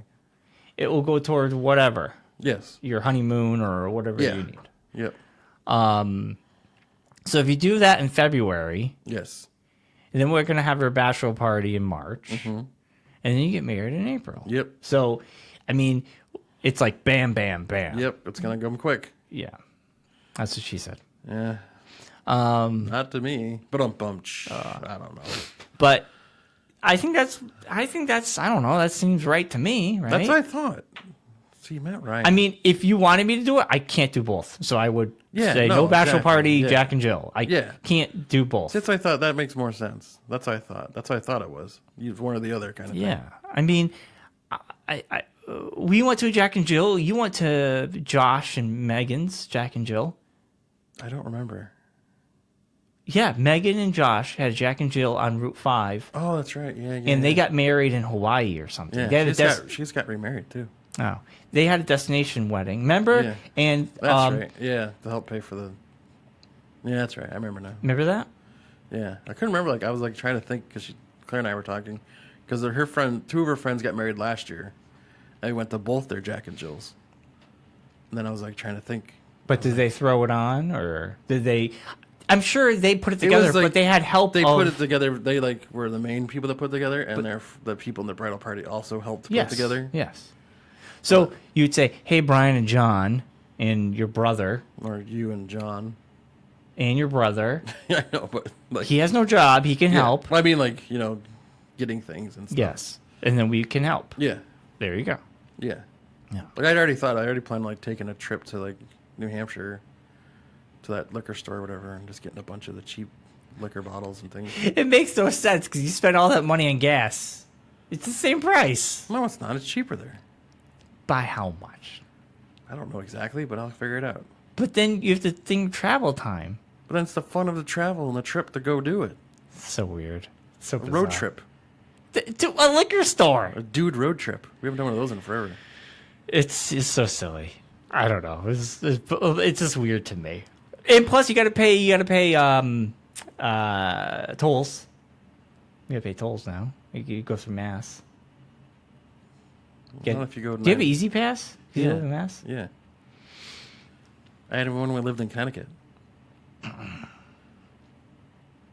It will go towards whatever, Yes. your honeymoon or whatever Yeah. you need. Yep. So if you do that in February, Yes. and then we're going to have our bachelor party in March, and then you get married in April. Yep. So, I mean, it's like bam, bam, bam. Yep. It's gonna come quick. Yeah. That's what she said. Yeah. Not to me. But I don't know. But I think that's, I don't know, that seems right to me, right? That's what I thought. So you meant right. I mean, if you wanted me to do it, I can't do both. So I would say no bachelor exactly. party, Yeah. Jack and Jill. I Yeah. can't do both. That's what I thought. That makes more sense. That's what I thought. That's what I thought it was. You one or the other kind of thing. Yeah. I mean, we went to Jack and Jill. You went to Josh and Megan's Jack and Jill. I don't remember. Yeah, Megan and Josh had Jack and Jill on Route 5, Oh, that's right. Yeah. and they got married in Hawaii or something. Yeah. They had She's got remarried too. they had a destination wedding. Remember? Yeah. And That's right. Yeah, to help pay for the. Yeah, that's right. I remember now. remember that? Yeah, I couldn't remember. Like I was like trying to think because Claire and I were talking because her friend, two of her friends got married last year. I went to both their Jack and Jills, and then I was like trying to think. But did they throw it on, or did they? I'm sure they put it together, was like- but they had help. They put it together. They were the main people that put it together, and the people in the bridal party also helped put it together. Yes. So you'd say, "Hey, Brian and John, and your brother, Or you and John. and your brother. I know, but like He has no job. He can yeah. help. Well, I mean, like getting things and stuff. Yes, and then we can help. Yeah. There you go. Yeah. Yeah. Like I already planned like taking a trip to like New Hampshire to that liquor store or whatever and just getting a bunch of the cheap liquor bottles and things. It makes no sense because you spend all that money on gas. It's the same price. No, it's not. It's cheaper there. By how much? I don't know exactly, but I'll figure it out. But then you have to think travel time. But then it's the fun of the travel and the trip to go do it. So weird. So A bizarre. road trip. To a liquor store. A dude road trip. We haven't done one of those in forever. It's so silly. I don't know. It's just weird to me. And plus, you got to pay. Tolls. You got to pay tolls now. You go through Mass. Not if you go. Do you have an Easy Pass? Do you Yeah. live in Mass? Yeah. I had one when we lived in Connecticut.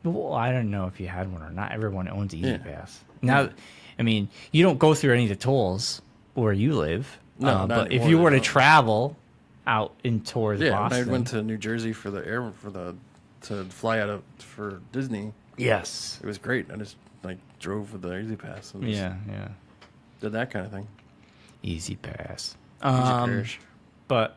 Well, I don't know if you had one or not. Everyone owns Easy Yeah. Pass. Now, I mean, you don't go through any of the tolls. where you live. No, not but if anymore, you were to no. travel out in towards Yeah, Boston, I went to New Jersey to fly out for Disney. yes, It was great. I just like drove with the Easy Pass and just yeah, did that kind of thing. Easy Pass. Easy Parish. But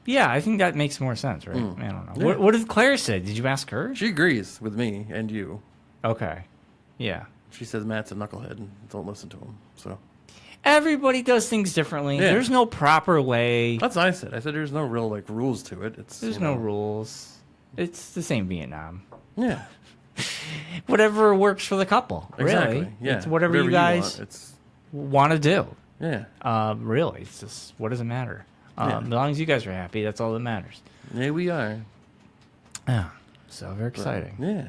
yeah, I think that makes more sense, right? I don't know. Yeah. What did Claire say? Did you ask her? She agrees with me and you. Okay, yeah. She says Matt's a knucklehead and don't listen to him. So Everybody does things differently. Yeah. There's no proper way. that's what I said. I said there's no real like rules to it. It's There's no rules. It's the same Vietnam. Yeah, Whatever works for the couple. exactly. Really. Yeah, It's whatever you guys want. It's want to do. yeah, Really. It's just, what does it matter? Yeah. As long as you guys are happy, that's all that matters. yeah, we are. Yeah. So very But, exciting. yeah.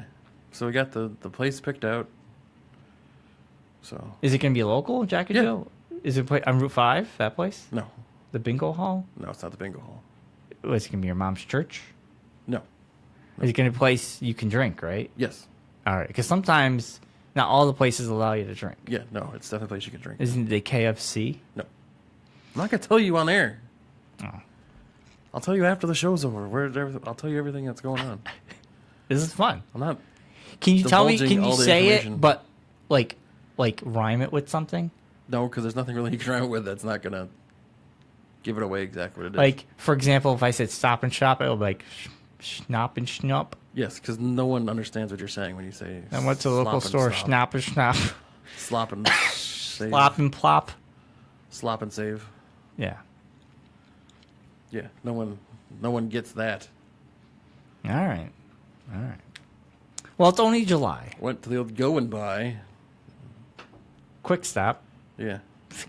So we got the place picked out. So Is it going to be local, Jack and Yeah. Jill? Is it on Route 5, that place? no, The bingo hall? no, it's not the bingo hall. Was it going to be your mom's church? No. Is it going to be a place you can drink, right? Yes. All right. Because sometimes not all the places allow you to drink. Yeah. No, it's definitely a place you can drink. Isn't it the KFC? No. I'm not gonna tell you on air. Oh. I'll tell you after the show's over. I'll tell you everything that's going on. This is fun. I'm not. Can you tell me? divulging Can you all the say it, information. but like rhyme it with something? No, because there's nothing really you can rhyme with that's not gonna give it away exactly what it is. Like, for example, if I said stop and shop, it'll be like schnop and schnup. yes, because no one understands what you're saying when you say. I went to the local store, slop schnop and schnapp, slop and save. slop and plop. Slop and save. Yeah. Yeah, no one gets that. All right. All right. Well, it's only July. Went to the old Go and Buy. Quick stop. Yeah,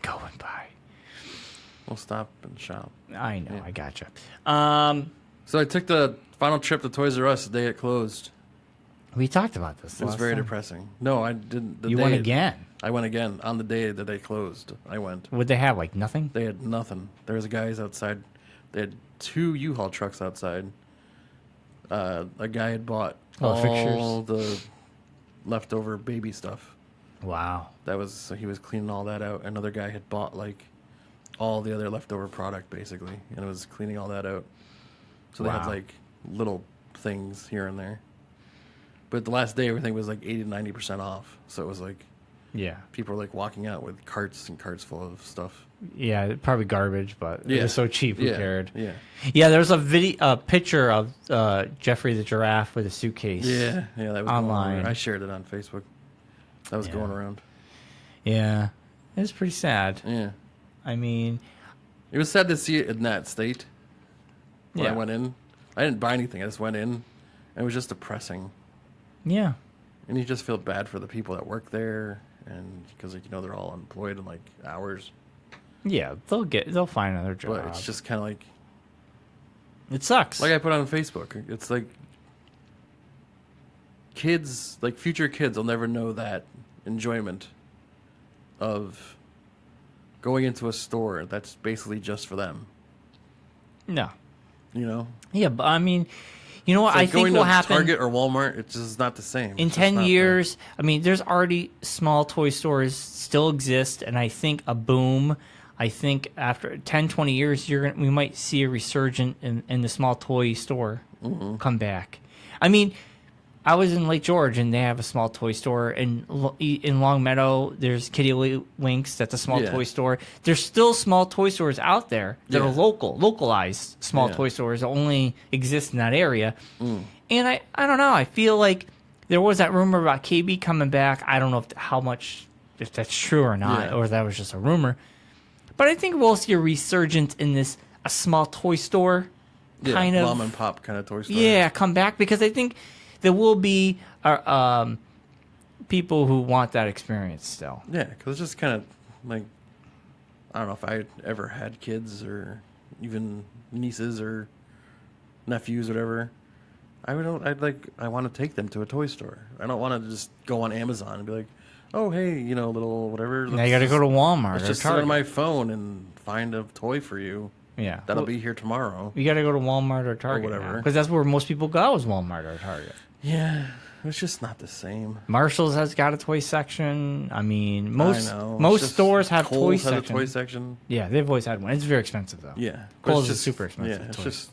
Going by. we'll stop and shop. I know. Yeah. I gotcha. So I took the final trip to Toys R Us the day it closed. We talked about this. It was last very time. depressing. No, I didn't. You went again. I went again on the day that they closed. I went. Would they have like nothing? They had nothing. There was guys outside. They had 2 U-Haul trucks outside. A guy had bought all fixtures. the leftover baby stuff. Wow. So he was cleaning all that out. Another guy had bought like all the other leftover product basically, and was cleaning all that out. So they had Wow. like little things here and there. But the last day, everything was like 80 to 90% off. So it was like Yeah. people were like walking out with carts and carts full of stuff. Yeah. Probably garbage, but it Yeah. was so cheap. Who Yeah. cared? Yeah. Yeah. There was a picture of Jeffrey the giraffe with a suitcase. Yeah. Yeah. That was Online. Going around. I shared it on Facebook. That was Yeah. going around. Yeah. It was pretty sad. Yeah. I mean, It was sad to see it in that state. When Yeah. I went in, I didn't buy anything. I just went in, and it was just depressing. yeah. And you just feel bad for the people that work there, and because like, they're all employed in like hours. Yeah. They'll find another job. But it's just kind of it sucks. like I put on Facebook. It's like kids, like future kids, will never know that enjoyment of going into a store that's basically just for them. no. You know, Yeah, but I mean, you know what It's like I think going will to happen Target or Walmart. It's just not the same. in It's just 10 not years. I mean, there's already small toy stores still exist, and I think a boom. I think after 10, 20 years, we might see a resurgence in the small toy store Mm-hmm. come back. I mean, I was in Lake George, and they have a small toy store. And in Long Meadow, there's Kitty Winks. That's a small Yeah. toy store. There's still small toy stores out there that are Yeah. localized small Yeah. toy stores that only exist in that area. Mm. And I don't know. I feel like there was that rumor about KB coming back. I don't know if that's true or not, Yeah. or that was just a rumor. But I think we'll see a resurgence in a small toy store Yeah, kind of mom and pop kind of toy store. yeah, come back, because I think there will be people who want that experience still. Yeah, because it's just kind of like, I don't know if I ever had kids or even nieces or nephews, whatever. I want to take them to a toy store. I don't want to just go on Amazon and be like, oh, hey, little whatever. Now you got to go to Walmart Let's or just sit Target. on my phone and find a toy for you. Yeah, That'll be here tomorrow. You got to go to Walmart or Target, whatever. because that's where most people go, is Walmart or Target. Yeah, It's just not the same. Marshalls has got a toy section. I mean, most I know. most It's just stores have toy Kohl's has section. a toy section. Yeah, they've always had one. It's very expensive though. Yeah. But Kohl's it's is super expensive. Yeah, it's toys. just...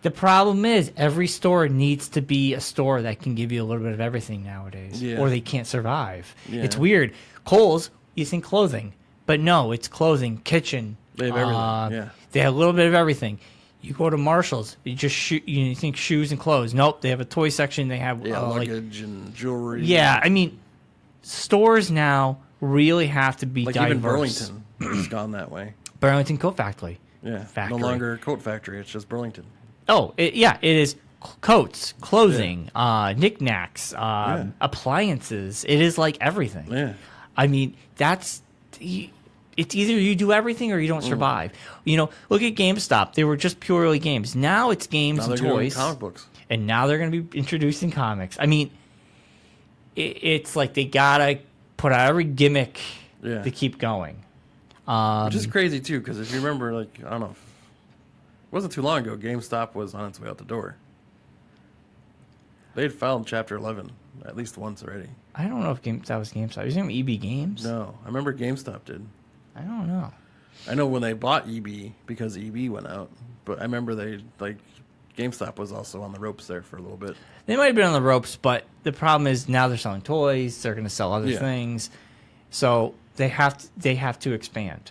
The problem is every store needs to be a store that can give you a little bit of everything nowadays, Yeah. or they can't survive. Yeah. It's weird. Kohl's, you think clothing, but no, it's clothing, kitchen. They have everything, yeah. They have a little bit of everything. You go to Marshall's, you just you think shoes and clothes. Nope, they have a toy section. They have luggage and jewelry. Yeah, I mean, stores now really have to be Like diverse. even Burlington has gone that way. Burlington Coat Factory. Yeah. Factory. No longer a coat factory. It's just Burlington. Oh, it is coats, clothing, knickknacks, appliances. It is like everything. Yeah. I mean, it's either you do everything or you don't survive. You know, look at GameStop. They were just purely games. Now it's games Now and they're doing toys. comic books. And now they're going to be introducing comics. I mean, it's like they got to put out every gimmick to keep going. Which is crazy, too, because if you remember, like, I don't know, it wasn't too long ago, GameStop was on its way out the door. They had filed Chapter 11 at least once already. I don't know if that was GameStop. Is it EB Games? No, I remember GameStop did. I don't know. I know when they bought EB because EB went out, but I remember GameStop was also on the ropes there for a little bit. They might have been on the ropes, but the problem is now they're selling toys. They're going to sell other things, so they have to expand.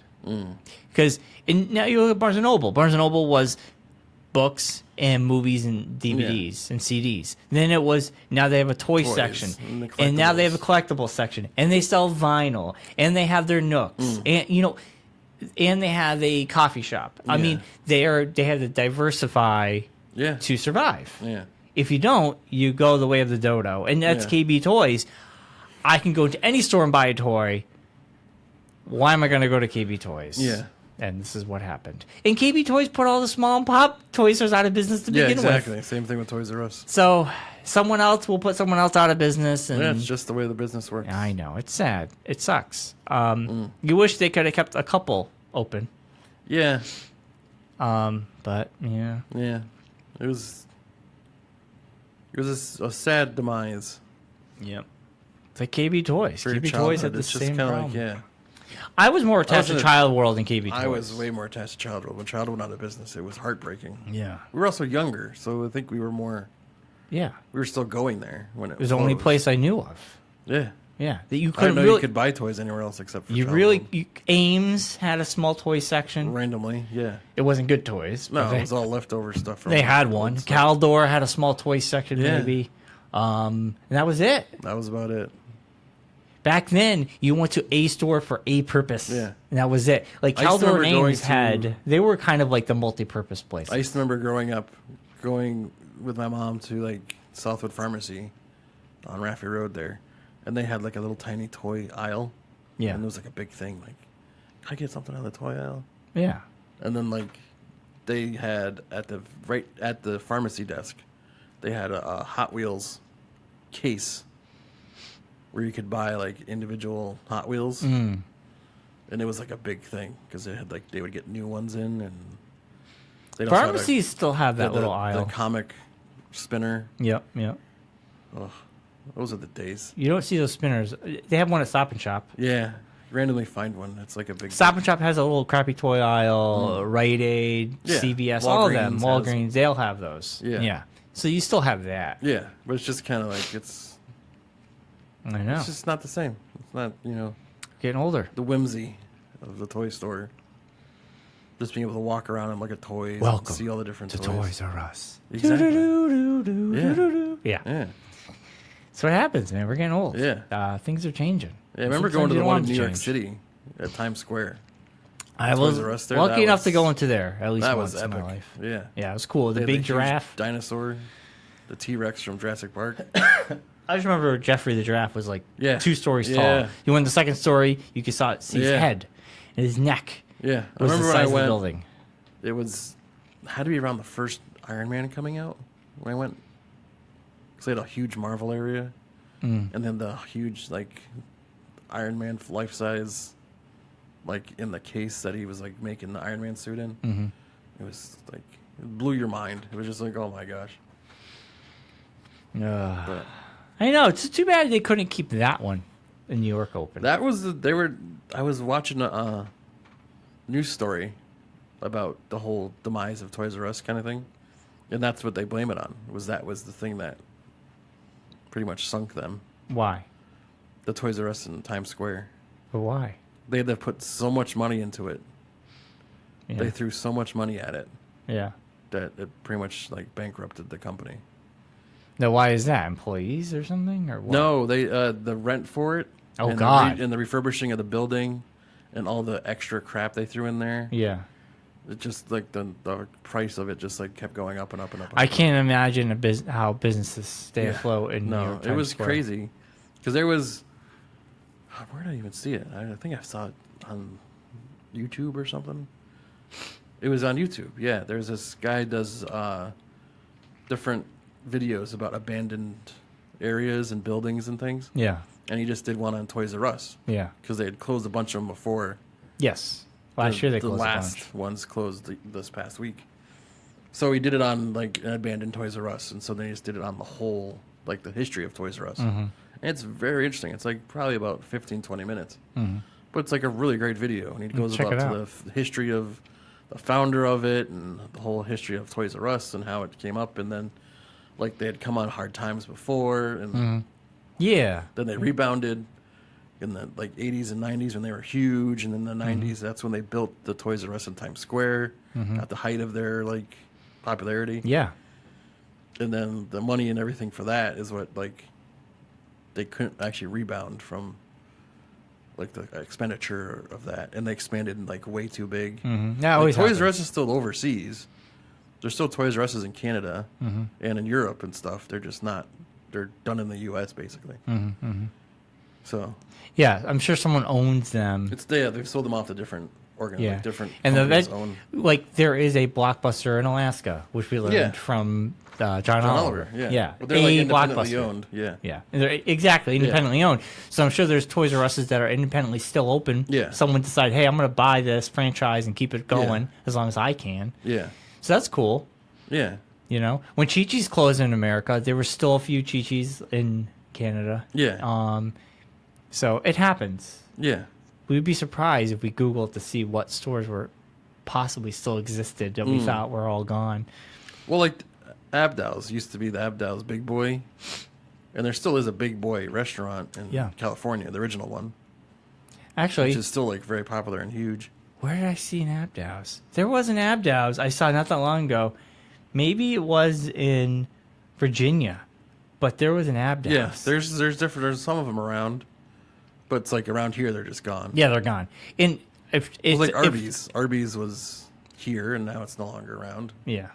Because now you look at Barnes and Noble. Barnes and Noble was books and movies and DVDs and CDs. Then it was now they have a toy section, and now they have a collectible section, and they sell vinyl, and they have their nooks, and and they have a coffee shop. I mean, they have to diversify to survive. Yeah. If you don't, you go the way of the dodo, and that's KB Toys. I can go to any store and buy a toy. Why am I going to go to KB Toys? Yeah. And this is what happened. And KB Toys put all the small and pop toy stores out of business to begin with. Yeah, exactly. Same thing with Toys R Us. So someone else will put someone else out of business. And it's just the way the business works. I know. It's sad. It sucks. You wish they could have kept a couple open. Yeah. But, yeah. Yeah. It was a sad demise. Yep. It's like KB Toys. For your KB Toys had childhood, the it's just same kinda problem. like, I was more attached to Child World than KB Toys. I was way more attached to Child World. When Child World went out of business, it was heartbreaking. Yeah. We were also younger, so I think we were more... Yeah. We were still going there when it was the only closed. place I knew of. Yeah. Yeah. That you I couldn't didn't know really... you could buy toys anywhere else except for You Child really... World. Ames had a small toy section. Randomly, yeah. It wasn't good toys. No, but it was all leftover stuff. From they had old one. stuff. Caldor had a small toy section, maybe. And that was it. That was about it. Back then, you went to a store for a purpose. Yeah. And that was it. Like, I used to Caldor and remember Ames going they were kind of like the multi-purpose place. I used to remember growing up, going with my mom to, like, Southwood Pharmacy on Raffy Road there. And they had, like, a little tiny toy aisle. Yeah. And it was, like, a big thing. Like, can I get something out of the toy aisle? Yeah. And then, like, they had right at the pharmacy desk, they had a Hot Wheels case where you could buy, like, individual Hot Wheels. And it was, like, a big thing because they had, like, they would get new ones in. And Pharmacies still have that little the aisle. The comic spinner. Yep, yep. Ugh, those are the days. You don't see those spinners. They have one at Stop and Shop. Yeah. Randomly find one. It's like a big... Stop and Shop has a little crappy toy aisle. Rite Aid, Yeah. CVS, all of them. Walgreens has Walgreens, they'll have those. Yeah. Yeah. So you still have that. Yeah, but it's just kind of like, I know. it's just not the same. It's not, Getting older. the whimsy of the toy store. Just being able to walk around and look at toys Welcome and see all the different to toys. Toys R Us. Exactly. Yeah. Yeah. That's what happens, man. We're getting old. Yeah. Things are changing. Yeah, I remember Sometimes going to you the don't one want in them New to York change. City at Times Square. I Toys was R Us there, lucky that enough to was- go into there at least That once was in epic. my life. Yeah. Yeah, it was cool. They The had big huge giraffe. dinosaur, the T-Rex from Jurassic Park. I just remember Jeffrey the giraffe was like Yeah. 2 stories Yeah. tall. You went to the second story, you could see his Yeah. head and his neck. Yeah, I Was remember the when I size of the went. building. It had to be around the first Iron Man coming out when I went. Because they had a huge Marvel area, and then the huge like Iron Man life size, like in the case that he was like making the Iron Man suit in. Mm-hmm. It was like it blew your mind. It was just like, oh my gosh. But I know. It's too bad they couldn't keep that one in New York open. that was I was watching a news story about the whole demise of Toys R Us kind of thing, and that's what they blame it on. That was the thing that pretty much sunk them. Why? The Toys R Us in Times Square. But why? They had to put so much money into it. Yeah. They threw so much money at it Yeah. that it pretty much like bankrupted the company. Now, why is that? Employees or something, or what? No, they the rent for it. Oh, and God. and the refurbishing of the building, and all the extra crap they threw in there. Yeah. It just like the price of it just like kept going up and up and up. I can't imagine how businesses stay afloat in New No, York it was Times Square. crazy because there was. Where did I even see it? I think I saw it on YouTube or something. It was on YouTube. Yeah, there's this guy does different videos about abandoned areas and buildings and things. Yeah. And he just did one on Toys R Us Yeah. because they had closed a bunch of them before. Yes. Last year they closed the a last bunch. ones closed this past week. So he did it on like an abandoned Toys R Us, and so then he just did it on the whole, like the history of Toys R Us. Mm-hmm. And it's very interesting. It's like probably about 15, 20 minutes. Mm-hmm. But it's like a really great video, and he goes Check about it to out. the history of the founder of it and the whole history of Toys R Us and how it came up, and then like they had come on hard times before, and Yeah. then they rebounded in the like 80s and 90s when they were huge, and then the 90s that's when they built the Toys R Us in Times Square at the height of their like popularity. Yeah. And then the money and everything for that is what like they couldn't actually rebound from like the expenditure of that, and they expanded like way too big. That Like, always Toys R happens. Us is still overseas. There's still Toys R Us's in Canada and in Europe and stuff. They're just not. They're done in the U.S. basically. So Yeah, I'm sure someone owns them. it's they've sold them off to different Yeah. like different And companies the own. like there is a Blockbuster in Alaska, which we learned Yeah. from John John Oliver. Oliver, Yeah. But they're like A independently Blockbuster. owned. Yeah. Yeah, and they're exactly independently owned. So I'm sure there's Toys R Us's that are independently still open. Yeah. Someone decided, hey, I'm going to buy this franchise and keep it going as long as I can. Yeah. So that's cool. Yeah. You know, when Chi-Chi's closed in America, there were still a few Chi-Chi's in Canada. Yeah. So it happens. Yeah. We'd be surprised if we Googled to see what stores were possibly still existed that we thought were all gone. Well, like Abdal's used to be the Abdal's Big Boy, and there still is a Big Boy restaurant in California, the original one, Actually, which is still like very popular and huge. where did I see an Abdow's? There was an Abdow's I saw not that long ago. Maybe it was in Virginia, but there was an Abdow's. Yeah, there's different. There's some of them around, but it's like around here they're just gone. Yeah, they're gone. And if It it's was like Arby's. Arby's was here, and now it's no longer around. yeah,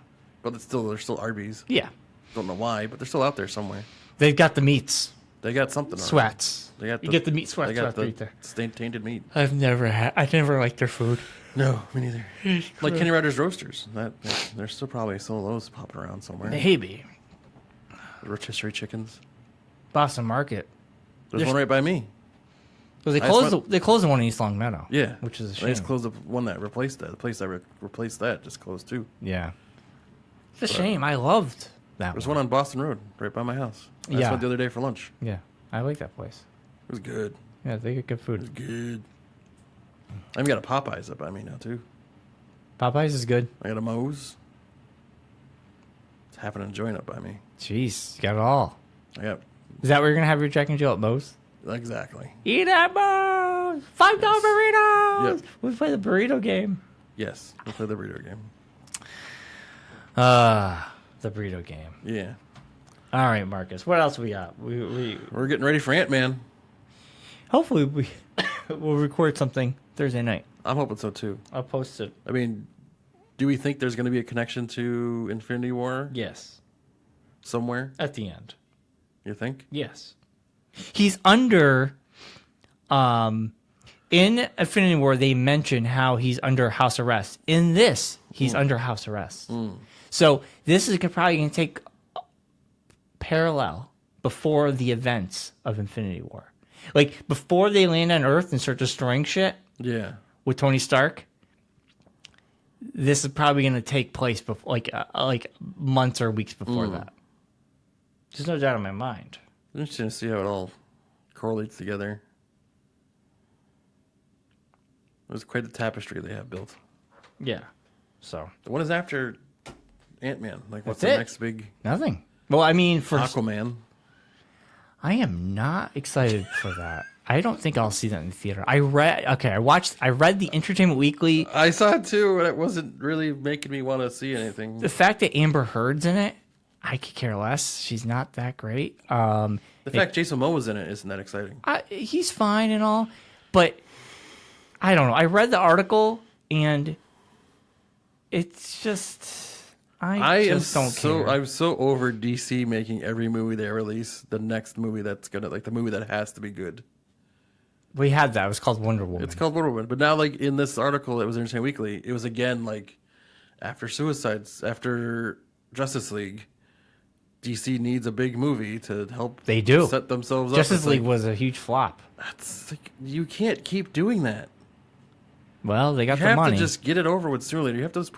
But there's still Arby's. yeah, Don't know why, but they're still out there somewhere. they've got the meats, They got something. on it. sweats. They got You get the meat sweats They got the right there. tainted meat. I never liked their food. No, me neither. Like Kenny Ryder's Roasters. There's still probably some of those popping around somewhere. Maybe Rotisserie chickens. Boston Market. There's one right by me. Well, they I closed. just They closed the one in East Long Meadow. Yeah, which is a They shame. just closed the one that replaced that. The place that replaced that just closed too. Yeah, it's a shame. I loved that. There's one on Boston Road right by my house. I just Yeah. went the other day for lunch. Yeah, I like that place. It was good. Yeah, they get good It food. was good. I even got a Popeyes up by me now too. Popeyes is good. I got a Moe's. It's half an joint up by me. Jeez, you got it all. I got Is that where you're gonna have your Jack and Jill at Moe's? exactly. Eat at Moe's. $5 burritos. Yep. We play the burrito game. Yes, we'll play the burrito game. The burrito game. Yeah, All right, Marcus. What else we got? We we're getting ready for Ant-Man. hopefully we'll record something Thursday night. I'm hoping so too. I'll post it. I mean, do we think there's going to be a connection to Infinity War Yes, somewhere? at the end. You think? Yes. He's under in Infinity War they mention how he's under house arrest. In this, he's under house arrest. So this is probably going to take parallel before the events of Infinity War. Like before they land on Earth and start destroying shit Yeah. with Tony Stark. This is probably going to take place before like months or weeks before that. There's no doubt in my mind. I'm interested to see how it all correlates together. It was quite the tapestry they have built. Yeah. So. What is after Ant-Man? Like, what's That's the it. next big... Nothing. Well, I mean, for Aquaman. I am not excited for that. I don't think I'll see that in the theater. I read the Entertainment Weekly. I saw it too, and it wasn't really making me want to see anything. The fact that Amber Heard's in it, I could care less. She's not that great. The fact Jason Momoa's in it isn't that exciting. He's fine and all, but I don't know. I read the article, and it's just... I just don't care. I'm so over DC making every movie they release the next movie that's gonna, like, the movie that has to be good. We had that. It was called Wonder Woman. It's called Wonder Woman, but now, like, in this article, it was Entertainment Weekly. It was again like after Justice League, DC needs a big movie to help. They do set themselves up. Justice League was a huge flop. That's like, you can't keep doing that. Well, they got You the have money. to just get it over with sooner or later. You have to just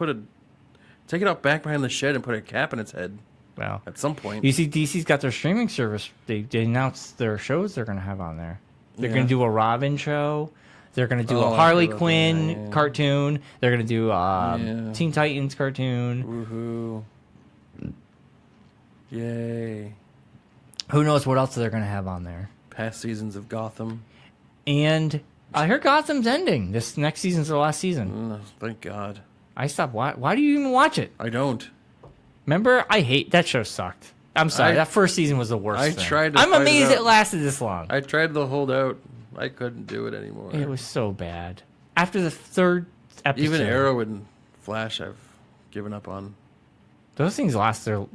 take it out back behind the shed and put a cap in its head. Well, at some point. You see, DC's got their streaming service. They announced their shows they're going to have on there. They're going to do a Robin show. They're going to do a Harley Quinn cartoon. They're going to do Teen Titans cartoon. Woohoo. Yay. Who knows what else they're going to have on there. Past seasons of Gotham. And I heard Gotham's ending. This next season's the last season. Thank God. I stopped. Why do you even watch it? I don't. Remember, I hate that show. Sucked. I'm sorry. That first season was the worst. I'm amazed it lasted this long. I tried to hold out. I couldn't do it anymore. It was so bad. After the third episode, even Arrow and Flash, I've given up on. Those things lost their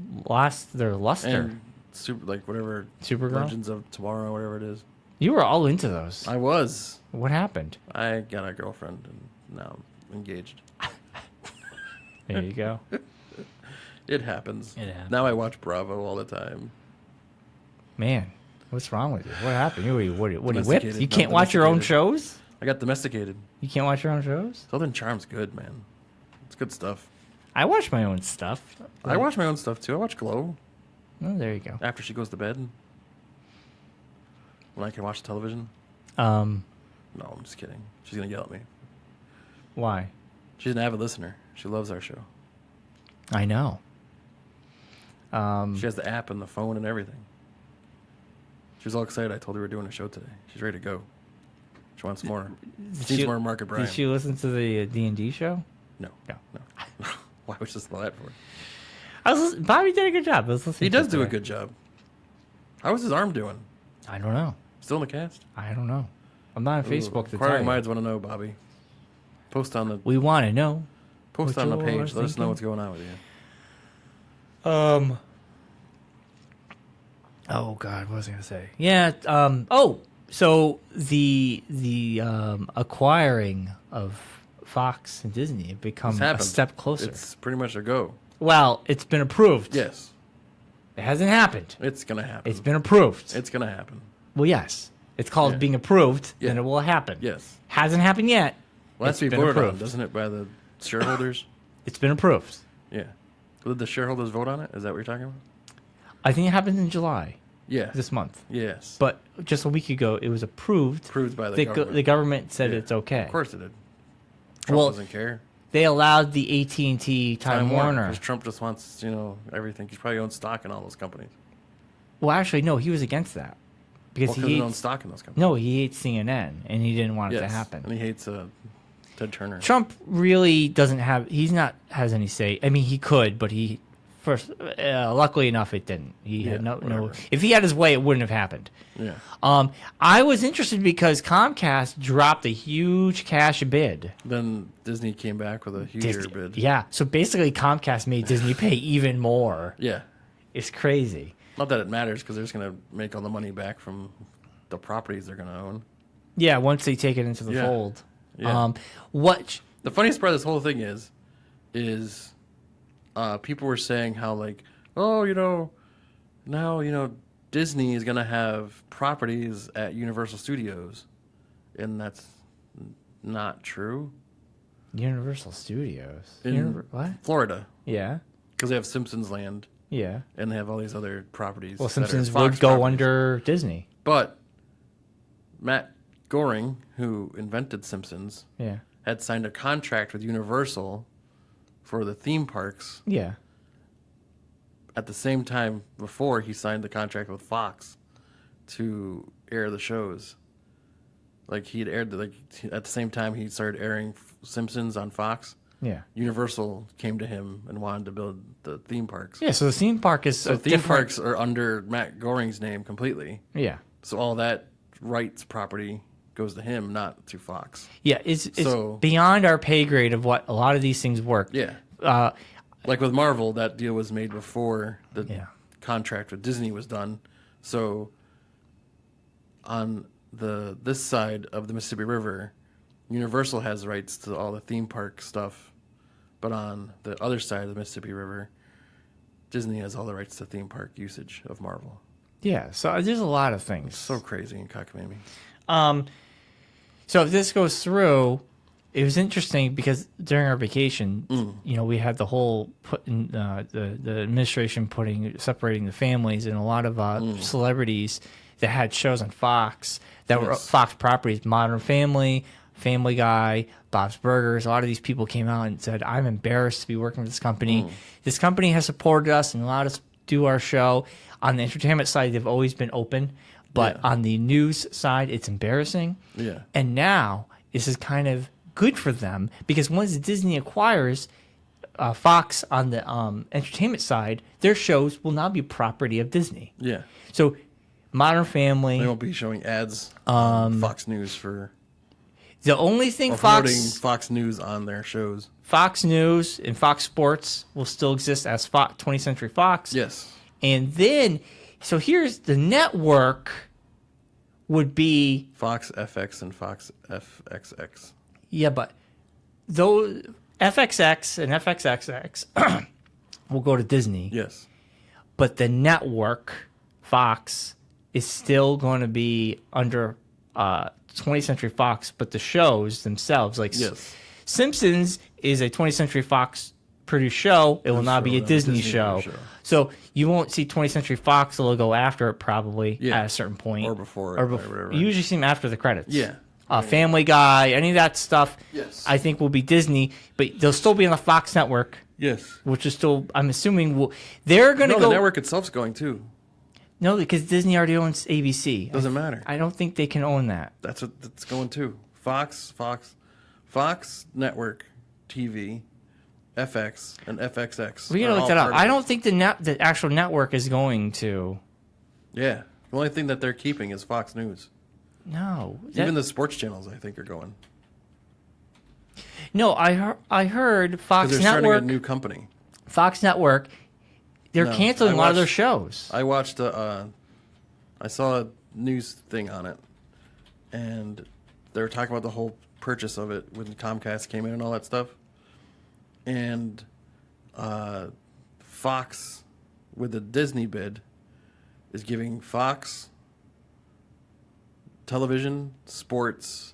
luster. And Supergirl, Legends of Tomorrow, whatever it is. You were all into those. I was. What happened? I got a girlfriend, and now I'm engaged. There you go. It happens. It happens. Now I watch Bravo all the time. Man, what's wrong with you? What happened? What are you whipped? You can't watch your own shows? I got domesticated. You can't watch your own shows? Southern Charm's good, man. It's good stuff. I watch my own stuff. I watch my own stuff, too. I watch Glow. Oh, there you go. After she goes to bed. When I can watch television. No, I'm just kidding. She's going to yell at me. Why? She's an avid listener. She loves our show. I know. She has the app and the phone and everything. She was all excited. I told her we were doing a show today. She's ready to go. She wants more. She needs more Marc and Bryon. Did she listen to the D&D show? No. Why would she listen to that for? Bobby did a good job. He does do a good job. How was his arm doing? I don't know. Still in the cast? I don't know. I'm not on Facebook to tell Inquiring you. minds want to know, Bobby. Post on the... We want to know. Post on the page. Let us know what's going on with you. Oh God, what was I gonna say? Yeah. So the acquiring of Fox and Disney have become a step closer. It's pretty much a go. Well, it's been approved. Yes. It hasn't happened. It's gonna happen. It's been approved. It's gonna happen. Well, yes. It's called being approved, and it will happen. Yes. Hasn't happened yet. Well, that's to be voted on, doesn't it, by the shareholders? It's been approved. Yeah. Did the shareholders vote on it? Is that what you're talking about? I think it happens in July. Yeah. This month. Yes. But just a week ago, it was approved. Approved by the government. The government said it's okay. Of course it did. Trump doesn't care. They allowed the AT&T Time Warner. Because Trump just wants, everything. He's probably owns stock in all those companies. Well, actually, no, he was against that. Because he owns stock in those companies. No, he hates CNN, and he didn't want it to happen. And he hates Ted Turner. Trump really doesn't have... has any say. I mean, he could, but he... luckily enough, it didn't. He had no. If he had his way, it wouldn't have happened. Yeah. I was interested because Comcast dropped a huge cash bid. Then Disney came back with a huger bid. Yeah. So basically, Comcast made Disney pay even more. Yeah. It's crazy. Not that it matters because they're just going to make all the money back from the properties they're going to own. Yeah. Once they take it into the fold. Yeah. The funniest part of this whole thing is. People were saying how now Disney is gonna have properties at Universal Studios, and that's not true. Universal Studios in what? Florida? Yeah, because they have Simpsons Land. Yeah. And they have all these other properties. Well, that are Simpsons Fox would go properties. under Disney. But Matt Goring, who invented Simpsons, Yeah. had signed a contract with Universal for the theme parks Yeah. at the same time before he signed the contract with Fox to air the shows. Like he had aired at the same time he started airing Simpsons on Fox. Yeah. Universal came to him and wanted to build the theme parks. Yeah, so the theme park is So a theme different... parks are under Matt Goring's name completely. Yeah. So all that rights property goes to him, not to Fox. Yeah, it's So- beyond our pay grade of what a lot of these things work. Yeah. Uh, Like with Marvel, that deal was made before the Yeah. contract with Disney was done. So on this side of the Mississippi River, Universal has rights to all the theme park stuff. But on the other side of the Mississippi River, Disney has all the rights to theme park usage of Marvel. yeah, so there's a lot of things. So crazy and cockamamie. So if this goes through, it was interesting because during our vacation, we had the whole the administration separating the families, and a lot of celebrities that had shows on Fox that were Yes. Fox properties, Modern Family, Family Guy, Bob's Burgers. A lot of these people came out and said, "I'm embarrassed to be working with this company. This company has supported us and allowed us to do our show." On the entertainment side, they've always been open, but Yeah. on the news side, it's embarrassing. Yeah. And now this is kind of good for them because once Disney acquires Fox on the entertainment side, their shows will now be property of Disney. Yeah. So Modern Family, They won't be showing ads on Fox News for the only thing or promoting Fox Fox News on their shows. Fox News and Fox Sports will still exist as 20th Century Fox. Yes. And then, so here's the network would be, Fox FX and Fox FXX. yeah, but those FXX and FXXX will go to Disney. Yes. But the network, Fox, is still going to be under 20th Century Fox, but the shows themselves, like Yes. Simpsons is a 20th Century Fox produced show. It will now be a Disney show. So you won't see 20th Century Fox logo after it probably at a certain point. Or before it, Or or before. whatever. You usually see them after the credits. Yeah. Family Guy, any of that stuff, Yes. I think will be Disney, but they'll still be on the Fox network, Yes. which is still, I'm assuming, they're going to No, go. the network itself's going too. No, because Disney already owns ABC. Doesn't matter. I don't think they can own that. That's what it's going to. Fox Network TV, FX, and FXX. We gotta are look all that up. part of I it. don't think the actual network is going to. Yeah. The only thing that they're keeping is Fox News. No, Even the sports channels, I think, are going. no. I heard Because Fox they're starting Network. a new company. Fox Network. They're No, canceling I a lot of their watched- shows. I watched I saw a news thing on it, and they were talking about the whole purchase of it when Comcast came in and all that stuff. And Fox, with the Disney bid, is giving Fox television, sports,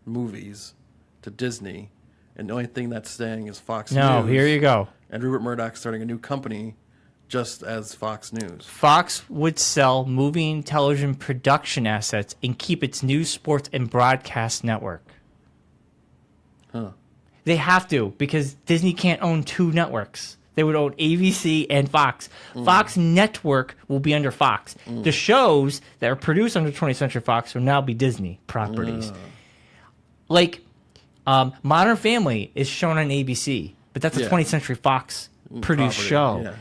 movies to Disney, and the only thing that's staying is Fox No, News. here you go. And Rupert Murdoch's starting a new company just as Fox News. Fox would sell movie and television production assets and keep its news, sports, and broadcast network. Huh. They have to because Disney can't own two networks. They would own ABC and Fox. Fox Network will be under Fox. The shows that are produced under 20th Century Fox will now be Disney properties. Like Modern Family is shown on ABC, but that's a Yeah. 20th Century Fox produced Property, show.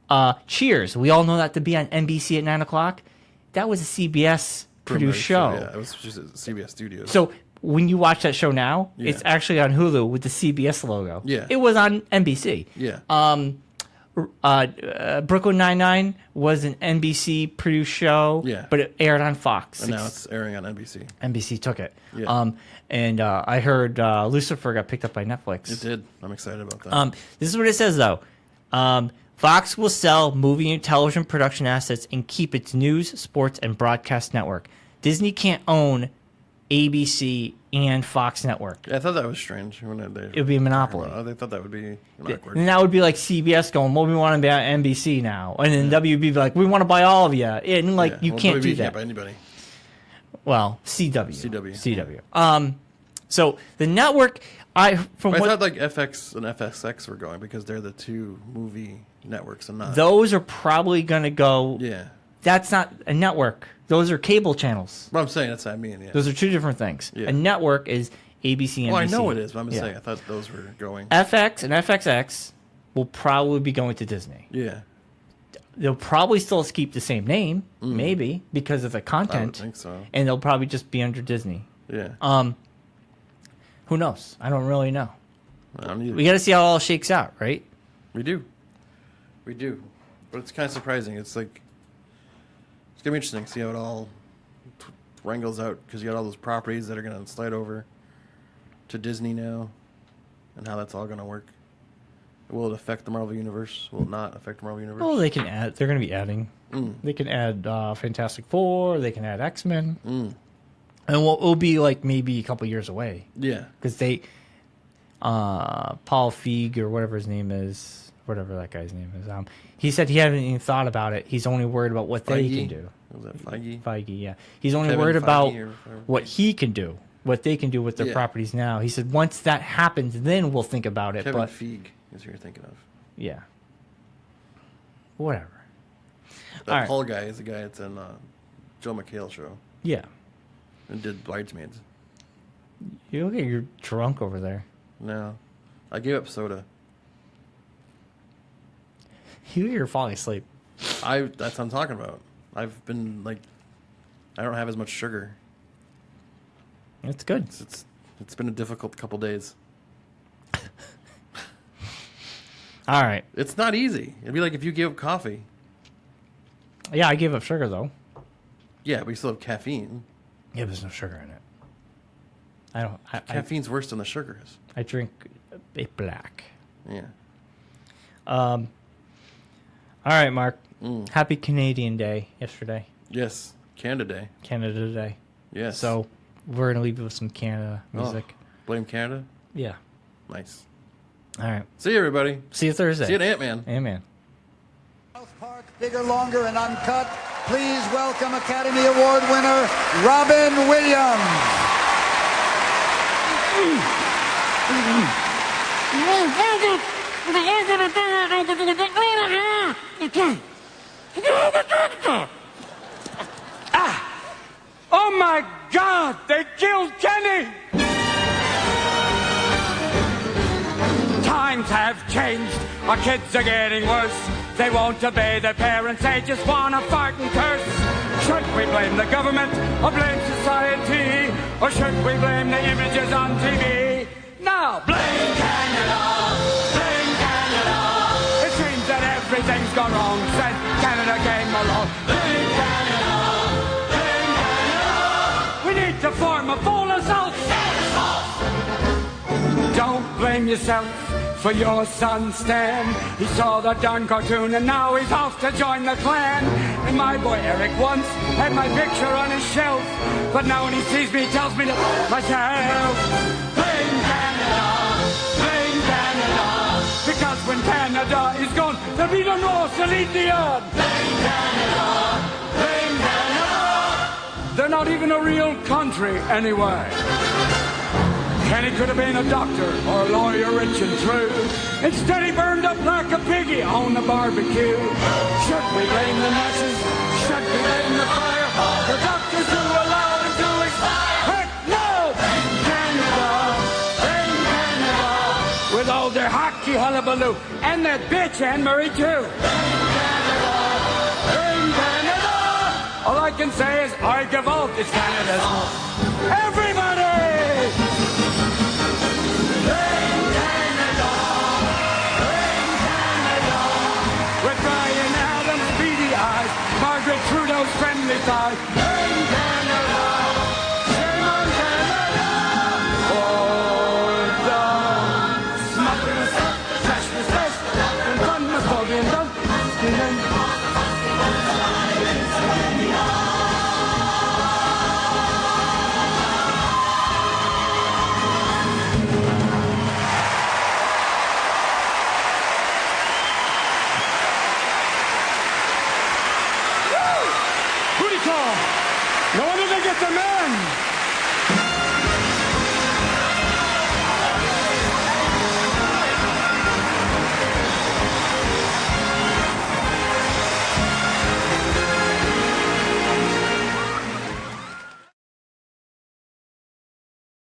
yeah. Cheers, we all know that to be on NBC at 9 o'clock. That was a CBS produced show. Yeah, it was just at CBS Studios. So when you watch that show now, Yeah. it's actually on Hulu with the CBS logo. Yeah. It was on NBC. yeah. Brooklyn Nine-Nine was an NBC produced show, Yeah. but it aired on Fox. and now it's airing on NBC. NBC took it. Yeah. And I heard Lucifer got picked up by Netflix. It did. I'm excited about that. This is what it says, though. Fox will sell movie and television production assets and keep its news, sports, and broadcast network. Disney can't own ABC and Fox Network. Yeah, I thought that was strange. It would be a monopoly. They thought that would be awkward. And that would be like CBS going, well, we want to buy NBC now. And then WB be like, we want to buy all of you. And you can't do that. Can't buy anybody. Well, CW. So the network, I thought like FX and FSX were going because they're the two movie networks and not. Those are probably going to go. Yeah. That's not a network. Those are cable channels. Well, I'm saying that's what I mean. Yeah. Those are two different things. Yeah. A network is ABC, NBC. Well, I know it is, but I'm just saying I thought those were going. FX and FXX will probably be going to Disney. Yeah. They'll probably still keep the same name, maybe, because of the content. I would think so. And they'll probably just be under Disney. Yeah. Who knows? I don't really know. I don't either. We got to see how it all shakes out, right? We do. But it's kind of surprising. It's like, it's going to be interesting to see how it all wrangles out because you got all those properties that are going to slide over to Disney now and how that's all going to work. Will it affect the Marvel Universe? Will it not affect the Marvel Universe? Well, they can add. They're going to be adding. They can add Fantastic Four. They can add X-Men. And it'll be like maybe a couple years away. Yeah. Because they, Paul Feig or whatever his name is, whatever that guy's name is, he said he hadn't even thought about it. He's only worried about what they can do. Was that Feige? Feige, yeah. He's only Kevin worried Feige about or what he can do, what they can do with their properties now. He said once that happens, then we'll think about it. Kevin but Feig is who you're thinking of. Yeah. Whatever. That Paul guy is the guy that's in Joe McHale show. Yeah. And did Bridesmaids. You look like you're drunk over there. No. I gave up soda. You're falling asleep. That's what I'm talking about. I've been like, I don't have as much sugar. It's good. It's been a difficult couple days. All right. It's not easy. It'd be like if you gave up coffee. Yeah, I gave up sugar though. Yeah, but you still have caffeine. Yeah, there's no sugar in it. Caffeine's worse than the sugars. I drink a black. Yeah. All right, Mark. Happy Canadian Day yesterday. Yes. Canada Day. Canada Day. Yes. So we're going to leave you with some Canada music. Blame Canada? Yeah. Nice. All right. See you, everybody. See you Thursday. See you at Ant-Man. Ant-Man. South Park, bigger, longer, and uncut. Please welcome Academy Award winner Robin Williams. Oh my God! They killed Kenny! Times have changed. Our kids are getting worse. They won't obey their parents. They just want to fart and curse. Should we blame the government or blame society? Or should we blame the images on TV? Now, blame Canada! Blame Canada! It seems that everything's gone wrong since Canada came along. Blame Canada! Blame Canada! We need to form a full assault! Don't blame yourself for your son Stan. He saw the darn cartoon and now he's off to join the clan. And my boy Eric once had my picture on his shelf, but now when he sees me he tells me to myself. Blame Canada, blame Canada, because when Canada is gone, there'll be no North to lead the earth. Blame Canada, blame Canada. They're not even a real country anyway. Kenny could have been a doctor or a lawyer, rich and true. Instead, he burned up like a piggy on the barbecue. Should we blame the masses? Should we blame the fire? The doctors who allowed him to expire? Heck no! Blame Canada! Blame Canada! With all their hockey hullabaloo and that bitch Anne-Marie too. Blame Canada! Blame Canada! All I can say is I give out. It's Canada's fault. Everybody! Margaret Trudeau's friendly side.